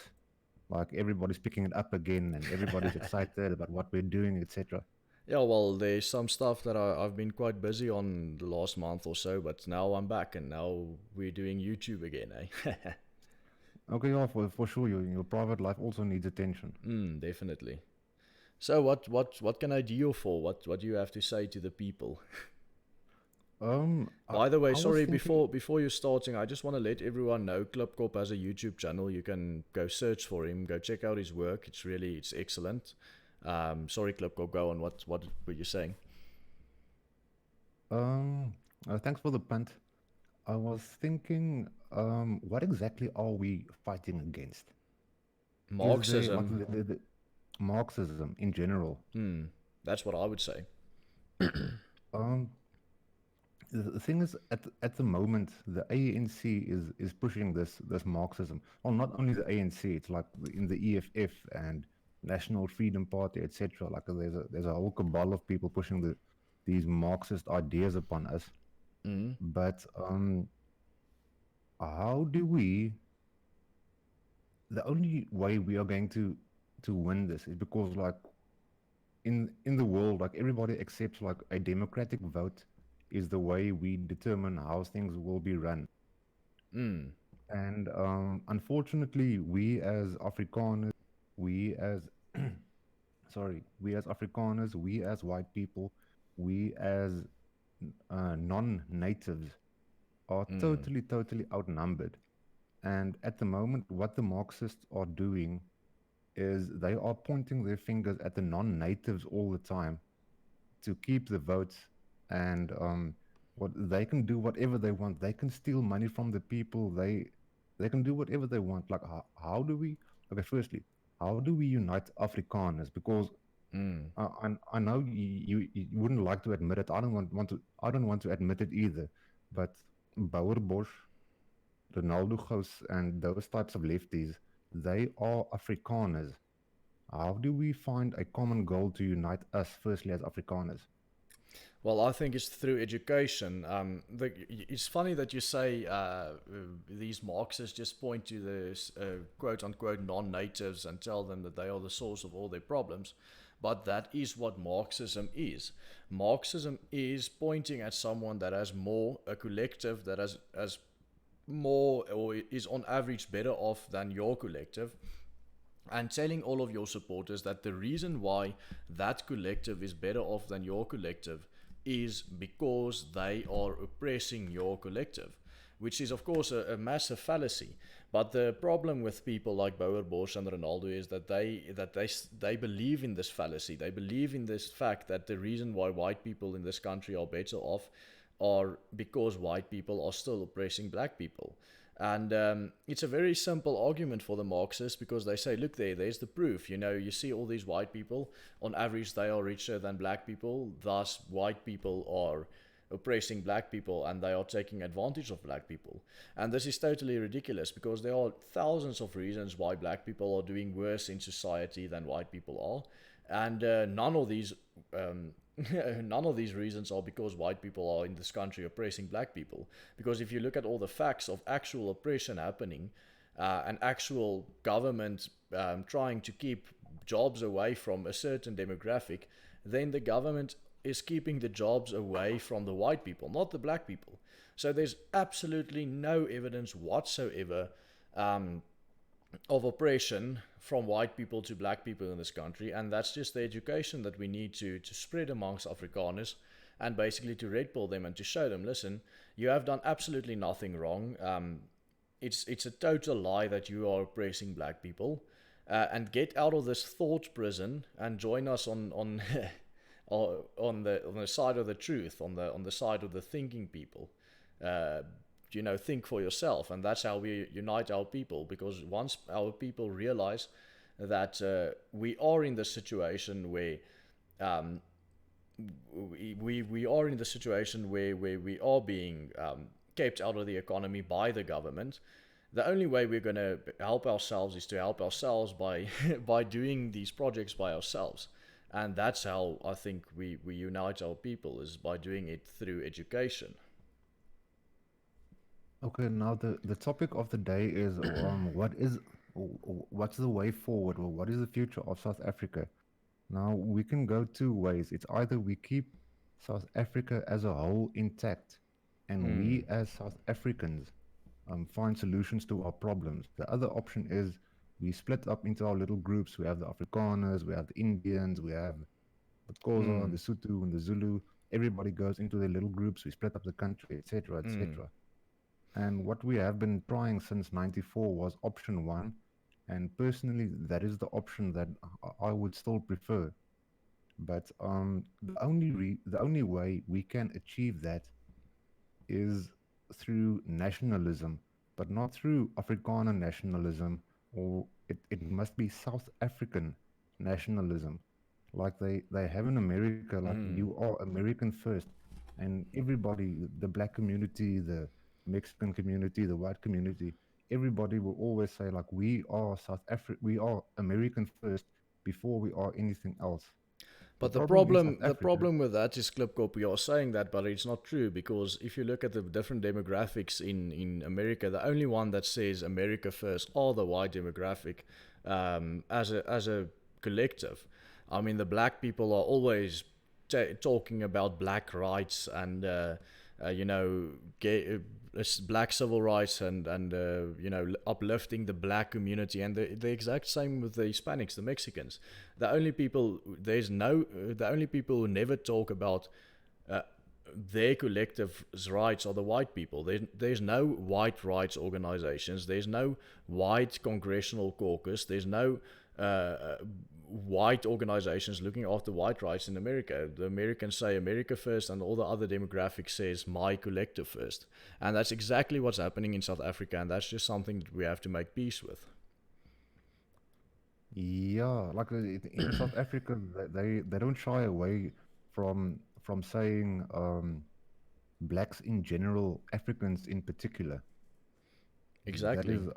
like everybody's picking it up again, and everybody's excited about what we're doing, etc. Yeah, well, there's some stuff that I've been quite busy on the last month or so, but now I'm back, and now we're doing YouTube again, eh? Okay, yeah, for sure. Your private life also needs attention. Definitely. So what can I do you for? What do you have to say to the people? By the way, I was sorry, thinking- before you're starting, I just want to let everyone know Klipkop has a YouTube channel. You can go search for him, go check out his work. It's excellent. Sorry, Klipkop, go on. What were you saying? Thanks for the punt. I was thinking, what exactly are we fighting against? Marxism. The Marxism in general. That's what I would say. The thing is, at the moment, the ANC is pushing this Marxism. Well, not only the ANC, it's like in the EFF and National Freedom Party, etc. Like there's a whole cabal of people pushing these Marxist ideas upon us. But how do we? The only way we are going to win this is because like in the world, like everybody accepts like a democratic vote is the way we determine how things will be run. And unfortunately, we as Afrikaners, we as sorry, we as Afrikaners, we as white people, we as non-natives are totally outnumbered. And at the moment, what the Marxists are doing is they are pointing their fingers at the non-natives all the time to keep the votes, and what they can do whatever they want. They can steal money from the people. They can do whatever they want. Like how do we? Okay, firstly, how do we unite Afrikaners? Because I know you wouldn't like to admit it. I don't want to admit it either. But Bauer Bosch, Ronaldo Gous, and those types of lefties, they are Afrikaners. How do we find a common goal to unite us, firstly, as Afrikaners? Well, I think it's through education. It's funny that you say these Marxists just point to the quote unquote non natives and tell them that they are the source of all their problems. But that is what Marxism is. Marxism is pointing at someone that has more, a collective that has more or is on average better off than your collective, and telling all of your supporters that the reason why that collective is better off than your collective is because they are oppressing your collective, which is of course a massive fallacy. But the problem with people like Bauer Bosch and Ronaldo is that they believe in this fallacy. They believe in this fact that the reason why white people in this country are better off are because white people are still oppressing black people. And it's a very simple argument for the Marxists, because they say, look, there's the proof. You see all these white people, on average they are richer than black people, thus white people are oppressing black people and they are taking advantage of black people. And this is totally ridiculous, because there are thousands of reasons why black people are doing worse in society than white people are. And none of these reasons are because white people are in this country oppressing black people. Because if you look at all the facts of actual oppression happening, and actual government trying to keep jobs away from a certain demographic, then the government is keeping the jobs away from the white people, not the black people. So there's absolutely no evidence whatsoever of oppression from white people to black people in this country, and that's just the education that we need to spread amongst Afrikaners, and basically to red pill them and to show them, listen, you have done absolutely nothing wrong. It's a total lie that you are oppressing black people, and get out of this thought prison and join us on on the side of the truth, on the side of the thinking people. Think for yourself, and that's how we unite our people. Because once our people realize that we are in the situation where we are in the situation where we are being kept out of the economy by the government, the only way we're going to help ourselves is to help ourselves by by doing these projects by ourselves. And that's how I think we unite our people, is by doing it through education. Okay, now the topic of the day is what's the way forward, or what is the future of South Africa? Now we can go two ways. It's either we keep South Africa as a whole intact, and we as South Africans find solutions to our problems. The other option is we split up into our little groups. We have the Afrikaners, we have the Indians, we have the Xhosa, the Sotho, and the Zulu. Everybody goes into their little groups. We split up the country, etc., etc. And what we have been trying since '94 was option one, and personally, that is the option that I would still prefer. But the only way we can achieve that is through nationalism, but not through Afrikaner nationalism, or it must be South African nationalism, like they have in America. Like you are American first, and everybody, the black community, the Mexican community, the white community, everybody will always say like we are we are American first before we are anything else. But the problem with that is, Klipkop, you are saying that, but it's not true, because if you look at the different demographics in America, the only one that says America first are the white demographic, as a collective. I mean, the black people are always talking about black rights and black civil rights and you know, uplifting the black community, and the exact same with the Hispanics, the Mexicans. The only people who never talk about their collective rights are the white people. There's no white rights organizations. There's no white congressional caucus. There's no white organizations looking after white rights in America. The Americans say America first, and all the other demographics says my collective first. And that's exactly what's happening in South Africa, and that's just something that we have to make peace with. Yeah, like in South Africa, they don't shy away from saying blacks in general, Africans in particular. Exactly. That is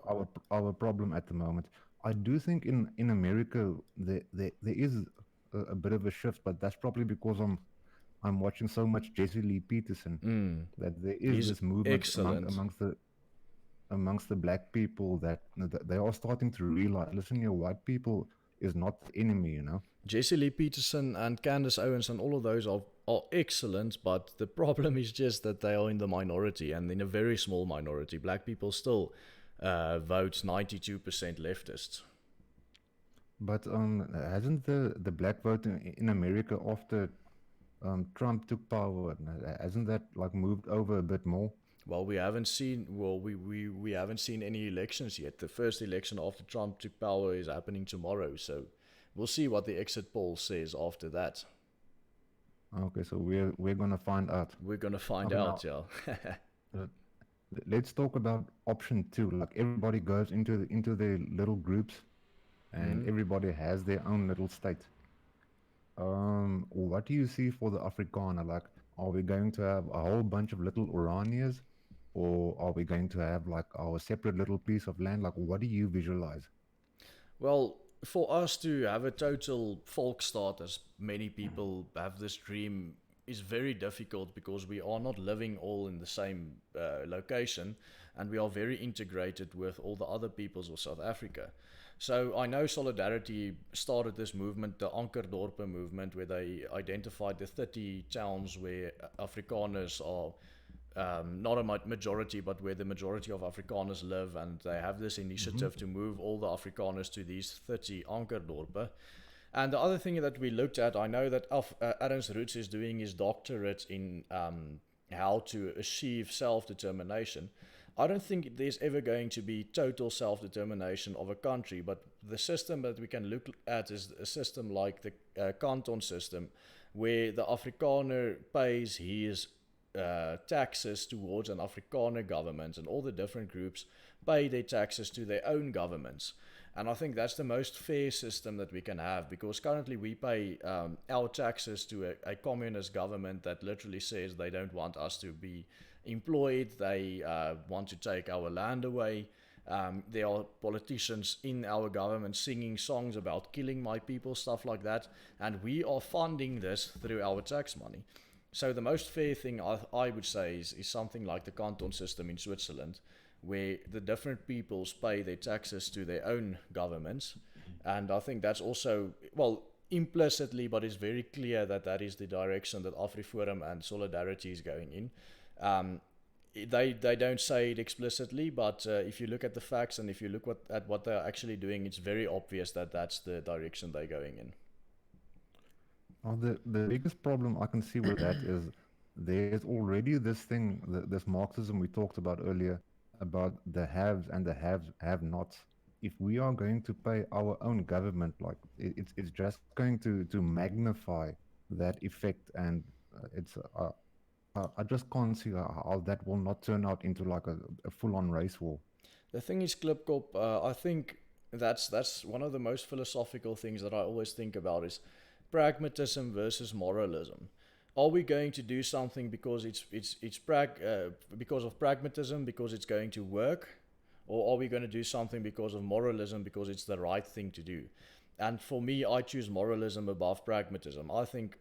our problem at the moment. I do think in America there is a bit of a shift, but that's probably because I'm watching so much Jesse Lee Peterson that there is He's this movement excellent. amongst the black people that they are starting to realize, listen here, white people is not the enemy, you know. Jesse Lee Peterson and Candace Owens and all of those are excellent, but the problem is just that they are in the minority, and in a very small minority. Black people still vote 92% leftists. But hasn't the black vote in America after Trump took power, hasn't that like moved over a bit more? Well, we haven't seen we haven't seen any elections yet. The first election after Trump took power is happening tomorrow, so we'll see what the exit poll says after that. Okay, so we're gonna find out. We're gonna find Okay, out, now, yeah. let's talk about option 2. Like everybody goes into their little groups, and everybody has their own little state. What do you see for the Afrikaner? Like, are we going to have a whole bunch of little Oranias, or are we going to have like our separate little piece of land? Like, what do you visualize? Well, for us to have a total Volksstaat, as many people have this dream, is very difficult because we are not living all in the same location, and we are very integrated with all the other peoples of South Africa. So I know Solidarity started this movement, the Ankerdorpe movement, where they identified the 30 towns where Afrikaners are not a majority, but where the majority of Afrikaners live, and they have this initiative to move all the Afrikaners to these 30 Ankerdorpe. And the other thing that we looked at, I know that Ernst Roots is doing his doctorate in how to achieve self-determination. I don't think there's ever going to be total self-determination of a country, but the system that we can look at is a system like the canton system, where the Afrikaner pays his taxes towards an Afrikaner government, and all the different groups pay their taxes to their own governments. And I think that's the most fair system that we can have, because currently we pay our taxes to a communist government that literally says they don't want us to be employed, they want to take our land away. There are politicians in our government singing songs about killing my people, stuff like that, and we are funding this through our tax money. So the most fair thing I would say is something like the canton system in Switzerland, where the different peoples pay their taxes to their own governments. And I think that's also, well, implicitly, but it's very clear that that is the direction that AfriForum and Solidarity is going in. They don't say it explicitly, but if you look at the facts and if you look at what they're actually doing, it's very obvious that that's the direction they're going in. Well, the biggest problem I can see with that is there's already this thing, this Marxism we talked about earlier, about the haves and the have-nots. If we are going to pay our own government, like it's just going to magnify that effect, and it's I just can't see how that will not turn out into like a full-on race war. The thing is, Klipkop, I think that's one of the most philosophical things that I always think about is pragmatism versus moralism. Are we going to do something because because of pragmatism, because it's going to work, or are we going to do something because of moralism, because it's the right thing to do? And for me, I choose moralism above pragmatism. I think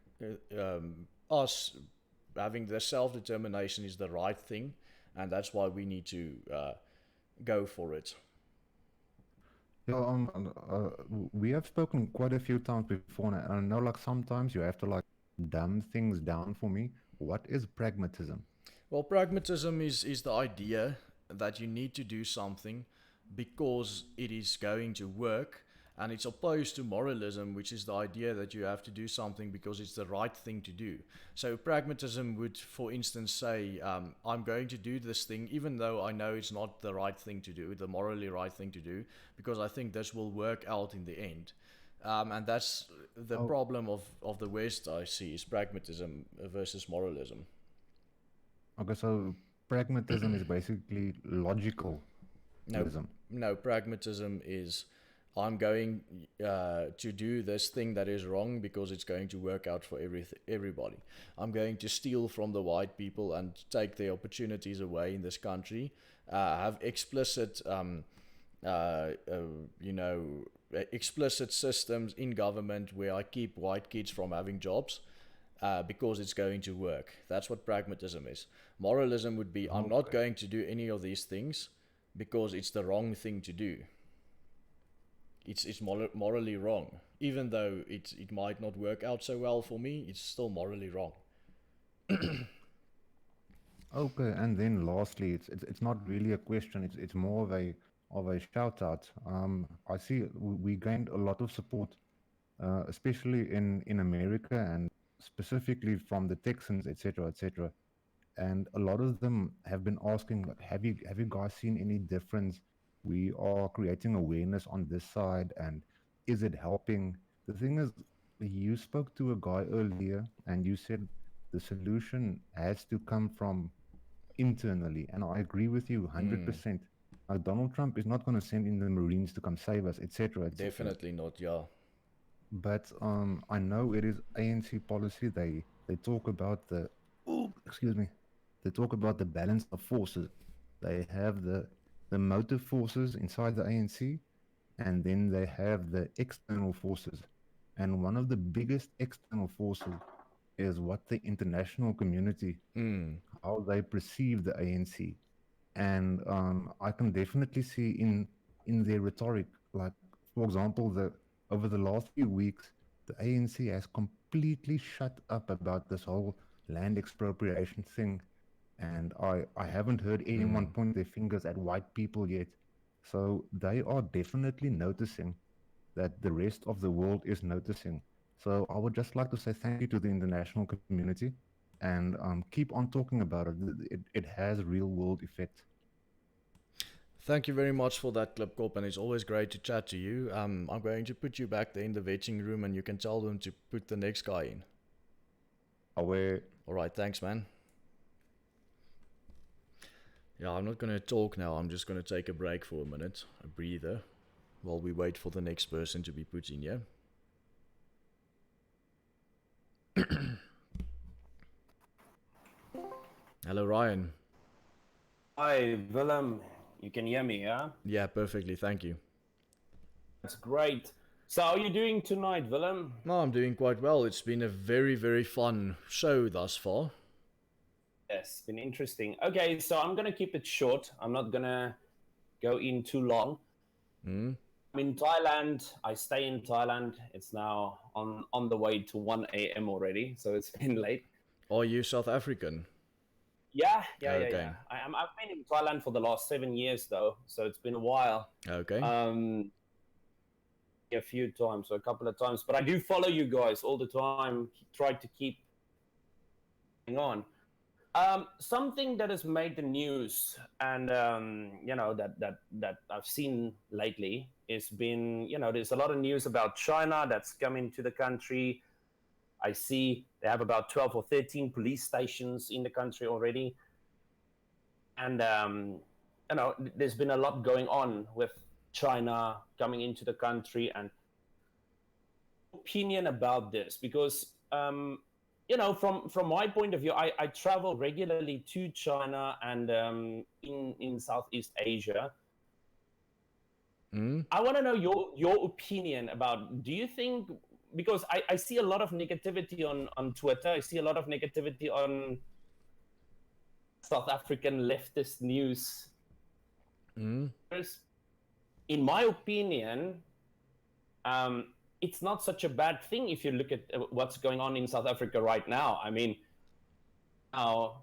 us having the self-determination is the right thing, and that's why we need to go for it. Yeah, we have spoken quite a few times before, and I know like sometimes you have to like dumb things down for me. What is pragmatism? Well, pragmatism is the idea that you need to do something because it is going to work, and it's opposed to moralism, which is the idea that you have to do something because it's the right thing to do. So, pragmatism would, for instance, say, I'm going to do this thing even though I know it's not the right thing to do, the morally right thing to do, because I think this will work out in the end. And that's the problem of the West, I see, is pragmatism versus moralism. Okay, so pragmatism is basically logical. No, pragmatism is I'm going to do this thing that is wrong because it's going to work out for everybody. I'm going to steal from the white people and take their opportunities away in this country. Have explicit, explicit systems in government where I keep white kids from having jobs. Because it's going to work. That's what pragmatism is. Moralism would be, I'm not going to do any of these things because it's the wrong thing to do. It's morally wrong. Even though it might not work out so well for me, it's still morally wrong. Okay, and then lastly, it's not really a question. It's more of a shout out. I see we gained a lot of support, especially in America and specifically from the Texans, etc., etc. And a lot of them have been asking, like, have you guys seen any difference? We are creating awareness on this side, and is it helping? The thing is, you spoke to a guy earlier, and you said the solution has to come from internally, and I agree with you 100%. Like, Donald Trump is not going to send in the Marines to come save us, etc., etc. Definitely not, yeah. But I know it is ANC policy. They talk about they talk about the balance of forces. They have the motive forces inside the ANC, and then they have the external forces. And one of the biggest external forces is what the international community, how they perceive the ANC. And I can definitely see in their rhetoric, like, for example, over the last few weeks, the ANC has completely shut up about this whole land expropriation thing. And I haven't heard anyone point their fingers at white people yet. So they are definitely noticing that the rest of the world is noticing. So I would just like to say thank you to the international community, and keep on talking about it. It has real world effect. Thank you very much for that, Klipkop, and it's always great to chat to you. I'm going to put you back there in the vetting room, and you can tell them to put the next guy in. Away. All right, thanks, man. Yeah, I'm not going to talk now. I'm just going to take a break for a minute, a breather, while we wait for the next person to be put in, yeah? Hello, Ryan. Hi, Willem. You can hear me, yeah? Yeah, perfectly. Thank you. That's great. So how are you doing tonight, Willem? No, I'm doing quite well. It's been a very, very fun show thus far. Yes, it's been interesting. Okay, so I'm going to keep it short. I'm not going to go in too long. I'm in Thailand. I stay in Thailand. It's now on the way to 1 a.m. already, so it's been late. Are you South African? Yeah. Okay. I've been in Thailand for the last 7 years, though, so it's been a while. Okay. A few times, or a couple of times, but I do follow you guys all the time. Try to keep on. Something that has made the news, and that I've seen lately, has been, there's a lot of news about China that's coming to the country. I see they have about 12 or 13 police stations in the country already. And, there's been a lot going on with China coming into the country. And opinion about this, because, from my point of view, I travel regularly to China and in Southeast Asia. I want to know your opinion about, do you think, because I see a lot of negativity on Twitter, I see a lot of negativity on South African leftist news. In my opinion, it's not such a bad thing if you look at what's going on in South Africa right now. I mean, now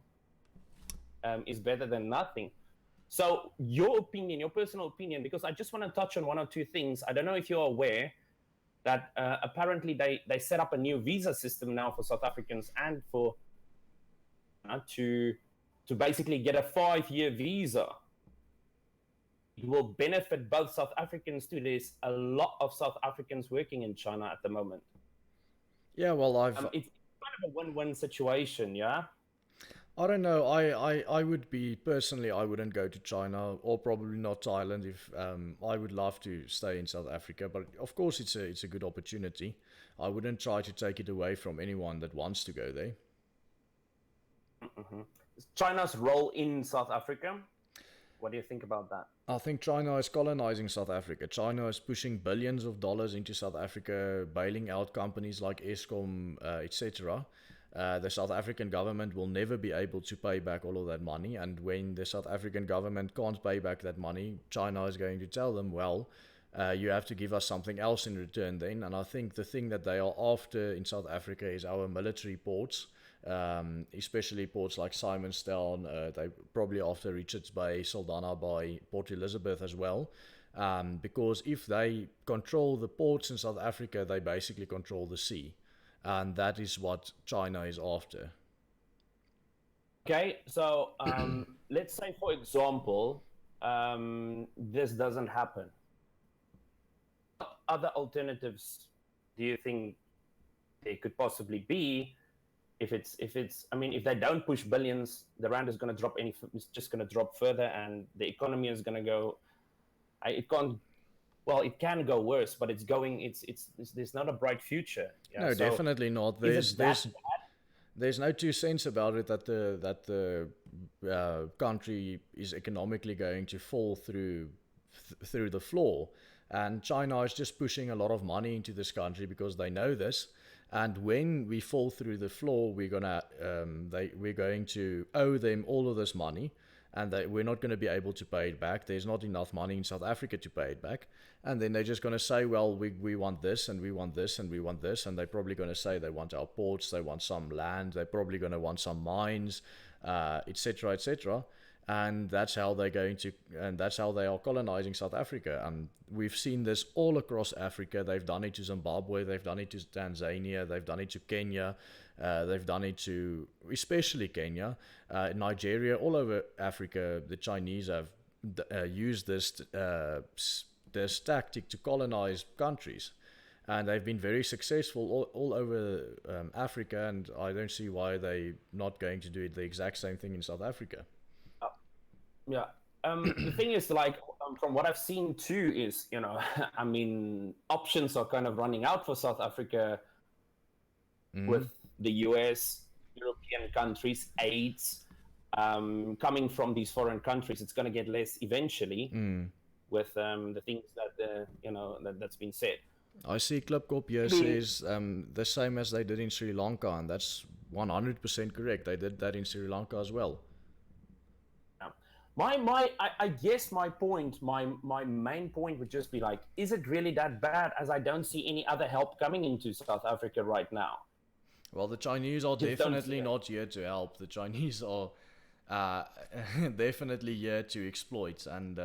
is better than nothing. So your opinion, your personal opinion, because I just want to touch on one or two things. I don't know if you're aware that apparently they set up a new visa system now for South Africans and for to basically get a 5-year visa. It will benefit both South Africans too. There's a lot of South Africans working in China at the moment. Yeah, well, It's kind of a win-win situation, yeah? I don't know. I would be personally, I wouldn't go to China or probably not Thailand. If I would love to stay in South Africa, but of course it's a good opportunity. I wouldn't try to take it away from anyone that wants to go there. Mm-hmm. China's role in South Africa. What do you think about that? I think China is colonizing South Africa. China is pushing billions of dollars into South Africa, bailing out companies like Eskom, etc. The South African government will never be able to pay back all of that money. And when the South African government can't pay back that money, China is going to tell them, well, you have to give us something else in return then. And I think the thing that they are after in South Africa is our military ports. Especially ports like Simonstown, they probably after Richards Bay, Saldanha Bay, Port Elizabeth as well. Because if they control the ports in South Africa, they basically control the sea. And that is what China is after. Okay, so let's say, for example, this doesn't happen. What other alternatives do you think there could possibly be? If they don't push billions, the rand is going to drop. It's just going to drop further, and the economy is going to go. It can't. Well, it can go worse, but it's going. There's not a bright future. Yeah? No, so definitely not. There's no two cents about it that the country is economically going to fall through the floor, and China is just pushing a lot of money into this country because they know this. And when we fall through the floor, we're going to owe them all of this money, and we're not going to be able to pay it back. There's not enough money in South Africa to pay it back, and then they're just going to say, well, we want this, and we want this, and we want this, and they're probably going to say they want our ports, they want some land, they're probably going to want some mines, etc., etc. And that's how they are colonizing South Africa. And we've seen this all across Africa. They've done it to Zimbabwe, they've done it to Tanzania, they've done it to Kenya, they've done it to especially Kenya, Nigeria, all over Africa. The Chinese have used this tactic to colonize countries, and they've been very successful all over Africa. And I don't see why they're not going to do it the exact same thing in South Africa. Yeah. The thing is, from what I've seen too, is, options are kind of running out for South Africa with the US, European countries, aids coming from these foreign countries. It's going to get less eventually with the things that, that's been said. I see Klipkop here says the same as they did in Sri Lanka, and that's 100% correct. They did that in Sri Lanka as well. I guess my main point would just be is it really that bad, as I don't see any other help coming into South Africa right now? Well, the Chinese are definitely not here to help. The Chinese are definitely here to exploit. And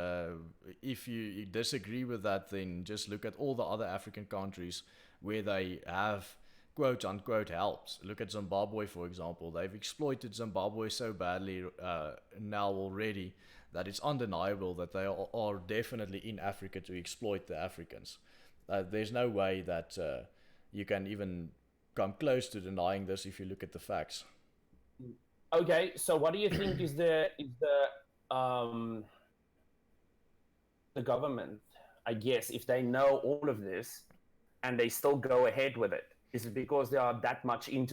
if you disagree with that, then just look at all the other African countries where they have quote unquote helps. Look at Zimbabwe, for example. They've exploited Zimbabwe so badly now already that it's undeniable that they are definitely in Africa to exploit the Africans. There's no way that you can even come close to denying this if you look at the facts. Okay, so what do you think is the government, I guess, if they know all of this and they still go ahead with it? Is it because they are that much in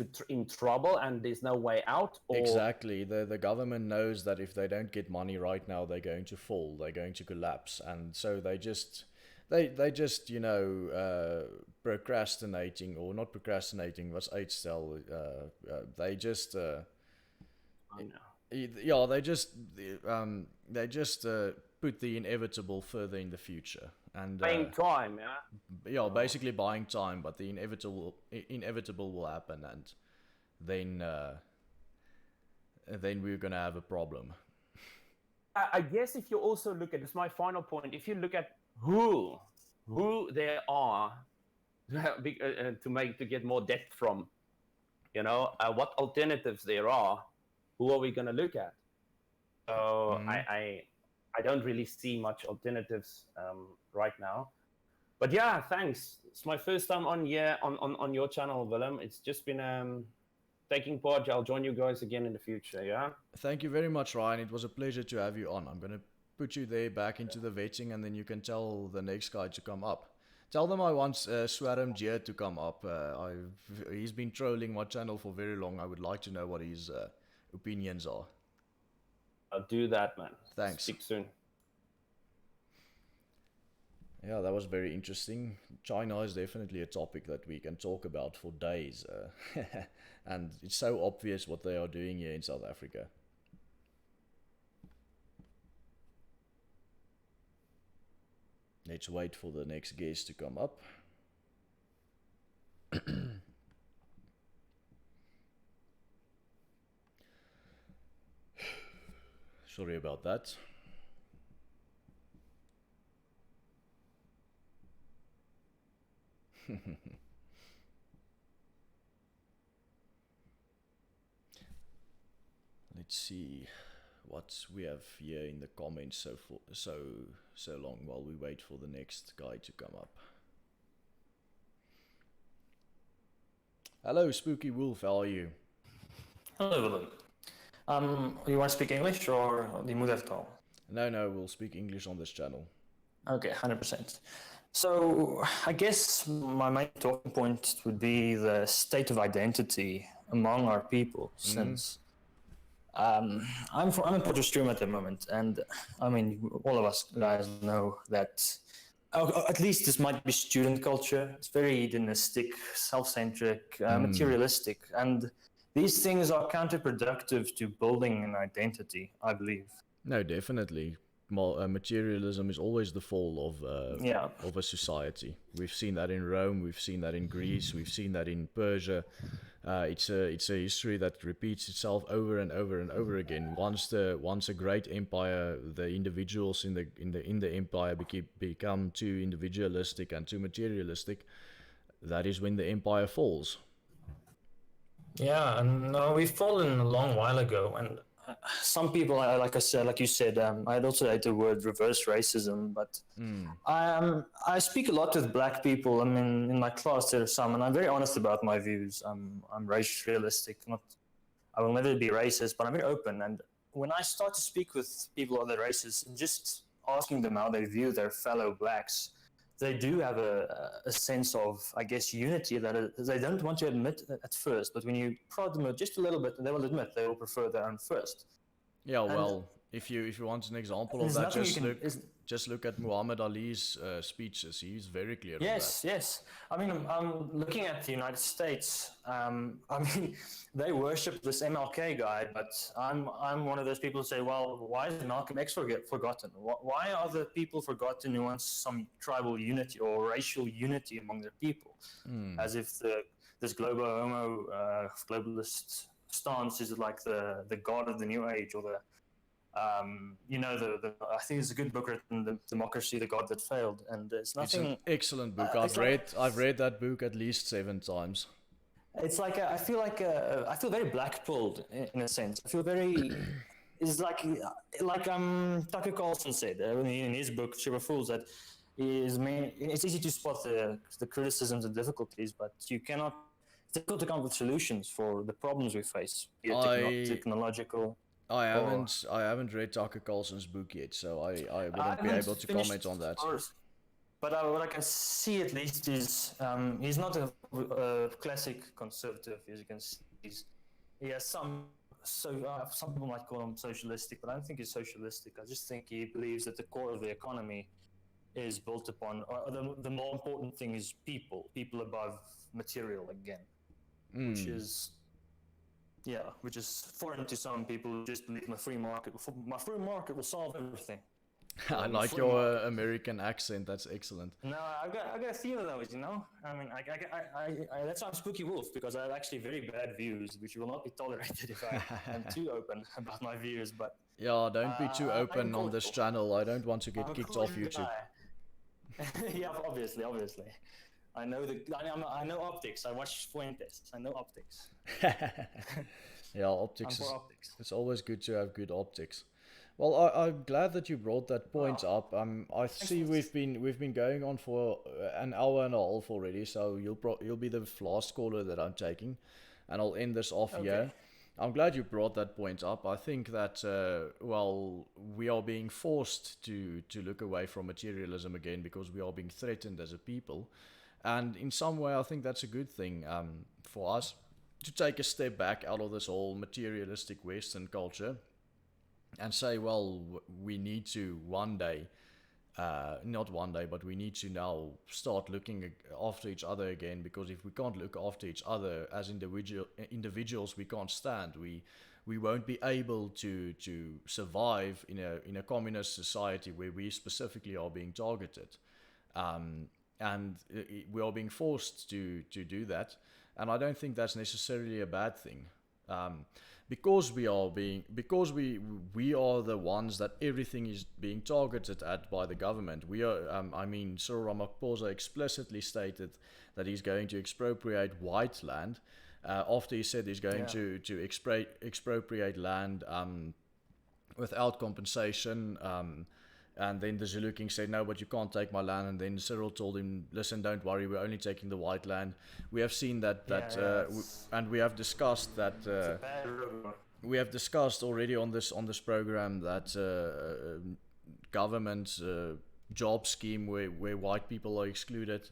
trouble and there's no way out? Or... Exactly. The government knows that if they don't get money right now, they're going to fall. They're going to collapse. And so they just procrastinating, or not procrastinating, what's uitstel? They just... I know. Yeah, they just put the inevitable further in the future. And buying time, yeah, basically buying time, but the inevitable will happen, and then then we're gonna have a problem. I guess if you also look at, this is my final point, if you look at who there are to get more depth from, what alternatives there are, who are we going to look at? So I don't really see much alternatives right now. But yeah, thanks. It's my first time on your channel, Willem. It's just been taking part. I'll join you guys again in the future, yeah? Thank you very much, Ryan. It was a pleasure to have you on. I'm going to put you there back into the vetting, and then you can tell the next guy to come up. Tell them I want Swaram Jia to come up. He's been trolling my channel for very long. I would like to know what his opinions are. I'll do that, man. Thanks. Speak soon. Yeah, that was very interesting. China is definitely a topic that we can talk about for days. And it's so obvious what they are doing here in South Africa. Let's wait for the next guest to come up. Sorry about that. Let's see what we have here in the comments so long while we wait for the next guy to come up. Hello, Spooky Wolf. How are you? Hello, Willem. You want to speak English or the moedertaal? No, we'll speak English on this channel. Okay, 100%. So I guess my main talking point would be the state of identity among our people, since I'm in Potchefstroom at the moment, and I mean all of us guys know that at least this might be student culture. It's very hedonistic, self-centric, materialistic, and these things are counterproductive to building an identity, I believe. No, definitely. Materialism is always the fall of a society. We've seen that in Rome, we've seen that in Greece, we've seen that in Persia. It's a history that repeats itself over and over and over again. Once a great empire, the individuals in the empire become too individualistic and too materialistic. That is when the empire falls. Yeah, and we've fallen a long while ago, and some people, like you said, I'd also hate the word reverse racism, but I speak a lot with black people. I mean, in my class there are some, and I'm very honest about my views. I'm race realistic. I will never be racist, but I'm very open. And when I start to speak with people of other races, and just asking them how they view their fellow blacks, they do have a sense of, I guess, unity that they don't want to admit at first. But when you prod them just a little bit, they will admit they will prefer their own first. Yeah, well, if you want an example of that, just look at Muhammad Ali's speeches. He's very clear on that. Yes. I mean, I'm looking at the United States. I mean, they worship this MLK guy, but I'm one of those people who say, well, why is Malcolm X forgotten? Why are the people forgotten who want some tribal unity or racial unity among their people? As if this global globalist stance is like the god of the new age, or I think there's a good book written, The Democracy, the God That Failed, and there's nothing. It's an excellent book. I've read that book at least 7 times. It's like I feel very black-pilled in a sense. I feel very. It's like Tucker Carlson said in his book Sugar Fools, that it's easy to spot the criticisms and difficulties, but you cannot. It's difficult to come up with solutions for the problems we face, be it technological. I haven't read Tucker Carlson's book yet, so I wouldn't be able to comment on that. But what I can see at least is he's not a classic conservative, as you can see. He has some people might call him socialistic, but I don't think he's socialistic. I just think he believes that the core of the economy is built upon, the more important thing is people above material again, which is foreign to some people who just believe my free market will solve everything. I like flea your market. American accent. That's excellent. No, I've got a few of those, you know. I mean, that's why I'm Spooky Wolf, because I have actually very bad views, which will not be tolerated if I am too open about my views. But Yeah, don't be too I'm open on this cordial. channel. I don't want to get I'm a kicked off cordial YouTube. guy. Yeah, obviously. I know optics. I watch Fuentes. I know optics. Yeah, optics I'm is. for optics. It's always good to have good optics. Well, I'm glad that you brought that point up. I see we've been going on for an hour and a half already, so you'll be the last caller that I'm taking, and I'll end this off here. I'm glad you brought that point up. I think that well, we are being forced to look away from materialism again because we are being threatened as a people, and in some way, I think that's a good thing for us to take a step back out of this whole materialistic Western culture and say, well, we need to one day, not one day, but we need to now start looking after each other again, because if we can't look after each other as individuals, we can't stand. We won't be able to survive in a communist society where we specifically are being targeted. And we are being forced to do that, and I don't think that's necessarily a bad thing, because we are the ones that everything is being targeted at by the government. We are, I mean, Cyril Ramaphosa explicitly stated that he's going to expropriate white land. After he said he's going to expropriate land without compensation. And then the Zulu King said, no, but you can't take my land. And then Cyril told him, listen, don't worry, we're only taking the white land. We have seen and we have discussed that. We have discussed already on this program that government job scheme where white people are excluded.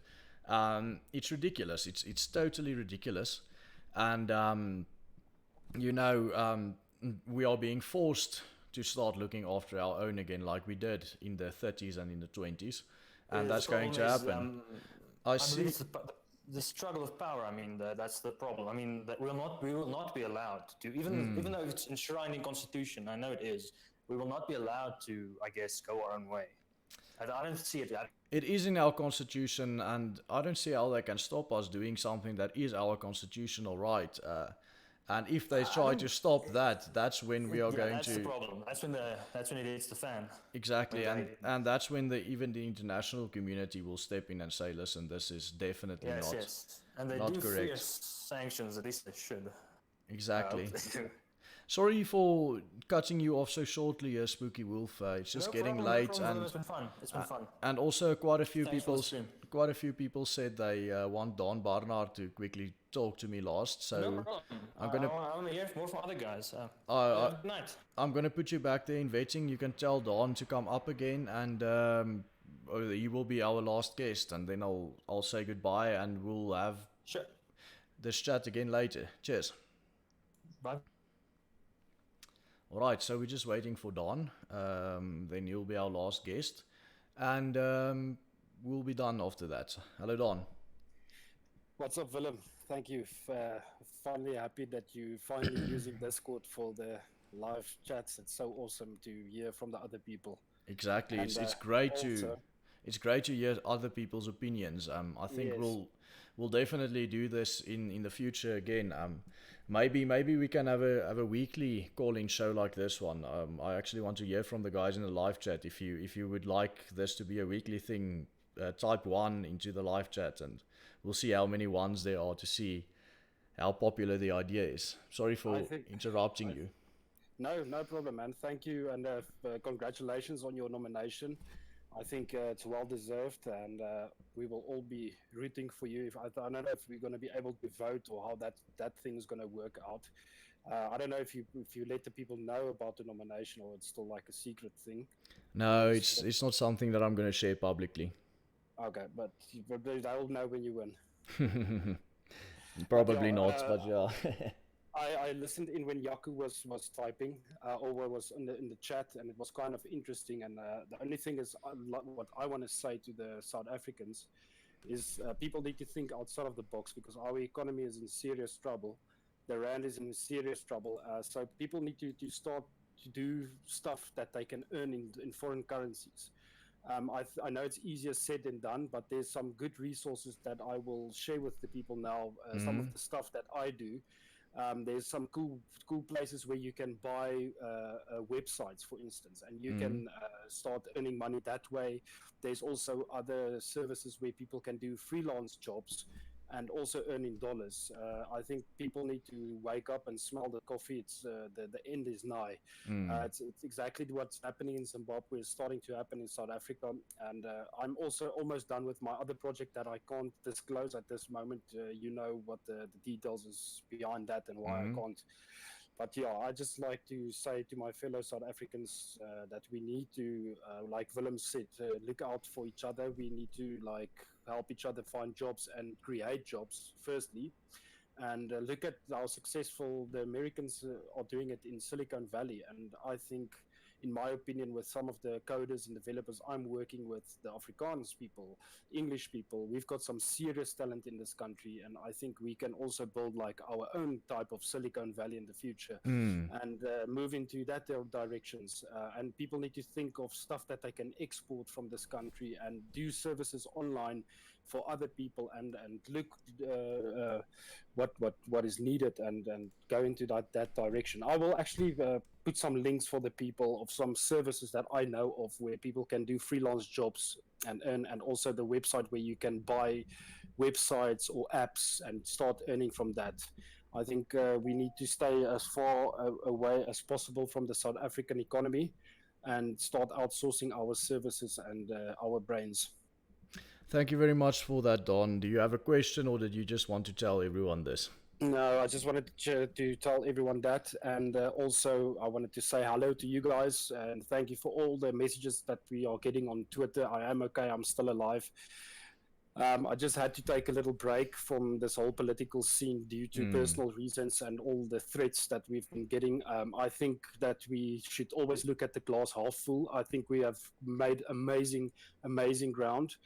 It's ridiculous. It's totally ridiculous. And we are being forced to start looking after our own again, like we did in the 30s and in the 20s, and that's going to happen. I see. It's the struggle of power. I mean, that's the problem. I mean, that we will not be allowed to, even though it's enshrined in Constitution. I know it is. We will not be allowed to, I guess, go our own way. I don't see it. It is in our Constitution, and I don't see how they can stop us doing something that is our constitutional right. And if they try to stop that, that's when we are going that's to. The problem. That's when it hits the fan. Exactly, and that's when even the international community will step in and say, listen, this is definitely not correct. And they do fear sanctions. At least they should. Exactly. Sorry for cutting you off so shortly, Spooky Wolf. It's just getting late, and it's been fun. It's been fun. And also, quite a few people said they want Don Barnard to quickly talk to me last. So I'm gonna. I want to hear more from other guys. Good night. I'm gonna put you back there in vetting. You can tell Don to come up again, and he will be our last guest, and then I'll say goodbye, and we'll have this chat again later. Cheers. Bye. Alright, so we're just waiting for Don, then he'll be our last guest, and we'll be done after that. Hello, Don. What's up, Willem? Thank you. Finally happy that you finally using Discord for the live chats. It's so awesome to hear from the other people. Exactly, and, it's great to hear other people's opinions. I think we'll definitely do this in the future again. Maybe we can have a weekly call-in show like this one. I actually want to hear from the guys in the live chat. If you would like this to be a weekly thing, type 1 into the live chat, and we'll see how many ones there are to see how popular the idea is. Sorry for interrupting you. No problem, man. Thank you, and congratulations on your nomination. I think it's well deserved, and we will all be rooting for you. I don't know if we're going to be able to vote or how that thing is going to work out. I don't know if you let the people know about the nomination, or it's still like a secret thing. No, it's not something that I'm going to share publicly. Okay, but they'll know when you win. Probably not, but yeah. I listened in when Yaku was typing or was in the chat, and it was kind of interesting. And the only thing is, what I want to say to the South Africans is people need to think outside of the box, because our economy is in serious trouble. The rand is in serious trouble. So people need to start to do stuff that they can earn in foreign currencies. I know it's easier said than done, but there's some good resources that I will share with the people now. Some of the stuff that I do. There's some cool places where you can buy websites, for instance, and you can start earning money that way. There's also other services where people can do freelance jobs and also earn in dollars. I think people need to wake up and smell the coffee. It's the end is nigh. It's exactly what's happening in Zimbabwe is starting to happen in South Africa, and I'm also almost done with my other project that I can't disclose at this moment. You know what the details is behind that and why I can't. But yeah, I just like to say to my fellow South Africans that we need to, like Willem said, look out for each other. We need to help each other find jobs and create jobs, firstly. And look at how successful the Americans are doing it in Silicon Valley. And I think, in my opinion, with some of the coders and developers I'm working with, the Afrikaans people, English people, we've got some serious talent in this country. And I think we can also build our own type of Silicon Valley in the future and move into that directions. And people need to think of stuff that they can export from this country and do services online for other people and look what is needed and go into that direction. I will actually put some links for the people of some services that I know of where people can do freelance jobs and earn, and also the website where you can buy websites or apps and start earning from that. I think we need to stay as far away as possible from the South African economy and start outsourcing our services and our brains. Thank you very much for that, Don. Do you have a question, or did you just want to tell everyone this? No, I just wanted to tell everyone that, and also I wanted to say hello to you guys and thank you for all the messages that we are getting on Twitter. I am okay. I'm still alive. I just had to take a little break from this whole political scene due to personal reasons and all the threats that we've been getting. I think that we should always look at the glass half full. I think we have made amazing ground.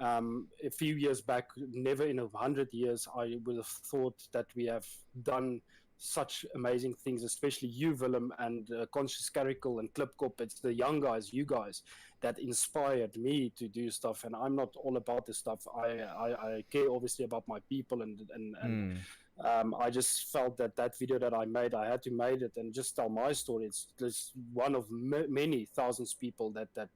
A few years back, never in 100 years, I would have thought that we have done such amazing things, especially you, Willem, and Conscious Carical and Klipkop. It's the young guys, you guys, that inspired me to do stuff. And I'm not all about this stuff. I care obviously about my people and I just felt that video that I made, I had to make it and just tell my story. It's just one of many thousands of people that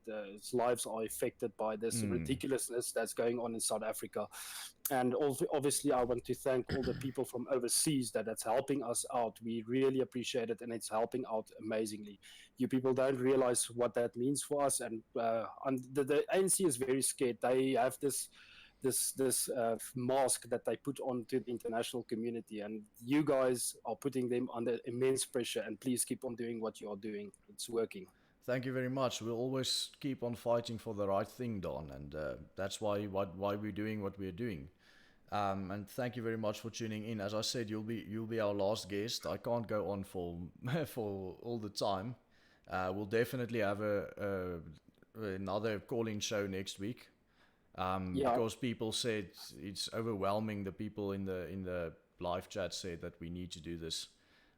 lives are affected by this ridiculousness that's going on in South Africa. And also, obviously, I want to thank all the people from overseas that's helping us out. We really appreciate it, and it's helping out amazingly. You people don't realize what that means for us. And the ANC is very scared. They have this mask that they put onto the international community, and you guys are putting them under immense pressure, and please keep on doing what you are doing. It's working. Thank you very much. We'll always keep on fighting for the right thing, Don, and that's why we're doing what we're doing. And thank you very much for tuning in. As I said, you'll be our last guest. I can't go on for for all the time. We'll definitely have another call-in show next week. Because people said it's overwhelming. The people in the live chat said that we need to do this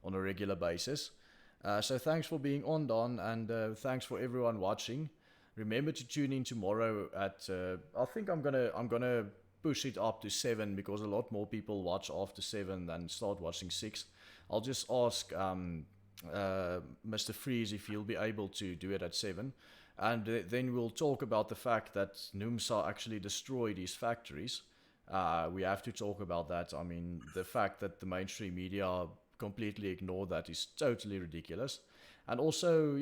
on a regular basis. So thanks for being on, Don, and thanks for everyone watching. Remember to tune in tomorrow at I think I'm gonna push it up to 7 because a lot more people watch after 7 than start watching 6. I'll just ask Mr. Freeze if he'll be able to do it at 7. And then we'll talk about the fact that NUMSA actually destroyed his factories. We have to talk about that. I mean, the fact that the mainstream media completely ignore that is totally ridiculous. And also,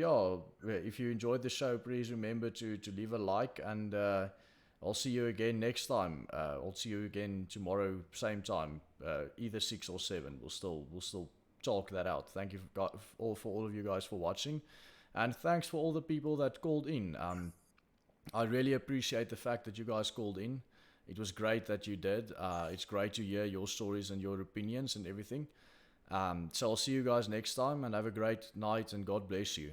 if you enjoyed the show, please remember to leave a like, and I'll see you again next time. I'll see you again tomorrow, same time, either 6 or 7. We'll still talk that out. Thank you for all of you guys for watching. And thanks for all the people that called in. I really appreciate the fact that you guys called in. It was great that you did. It's great to hear your stories and your opinions and everything. So I'll see you guys next time, and have a great night, and God bless you.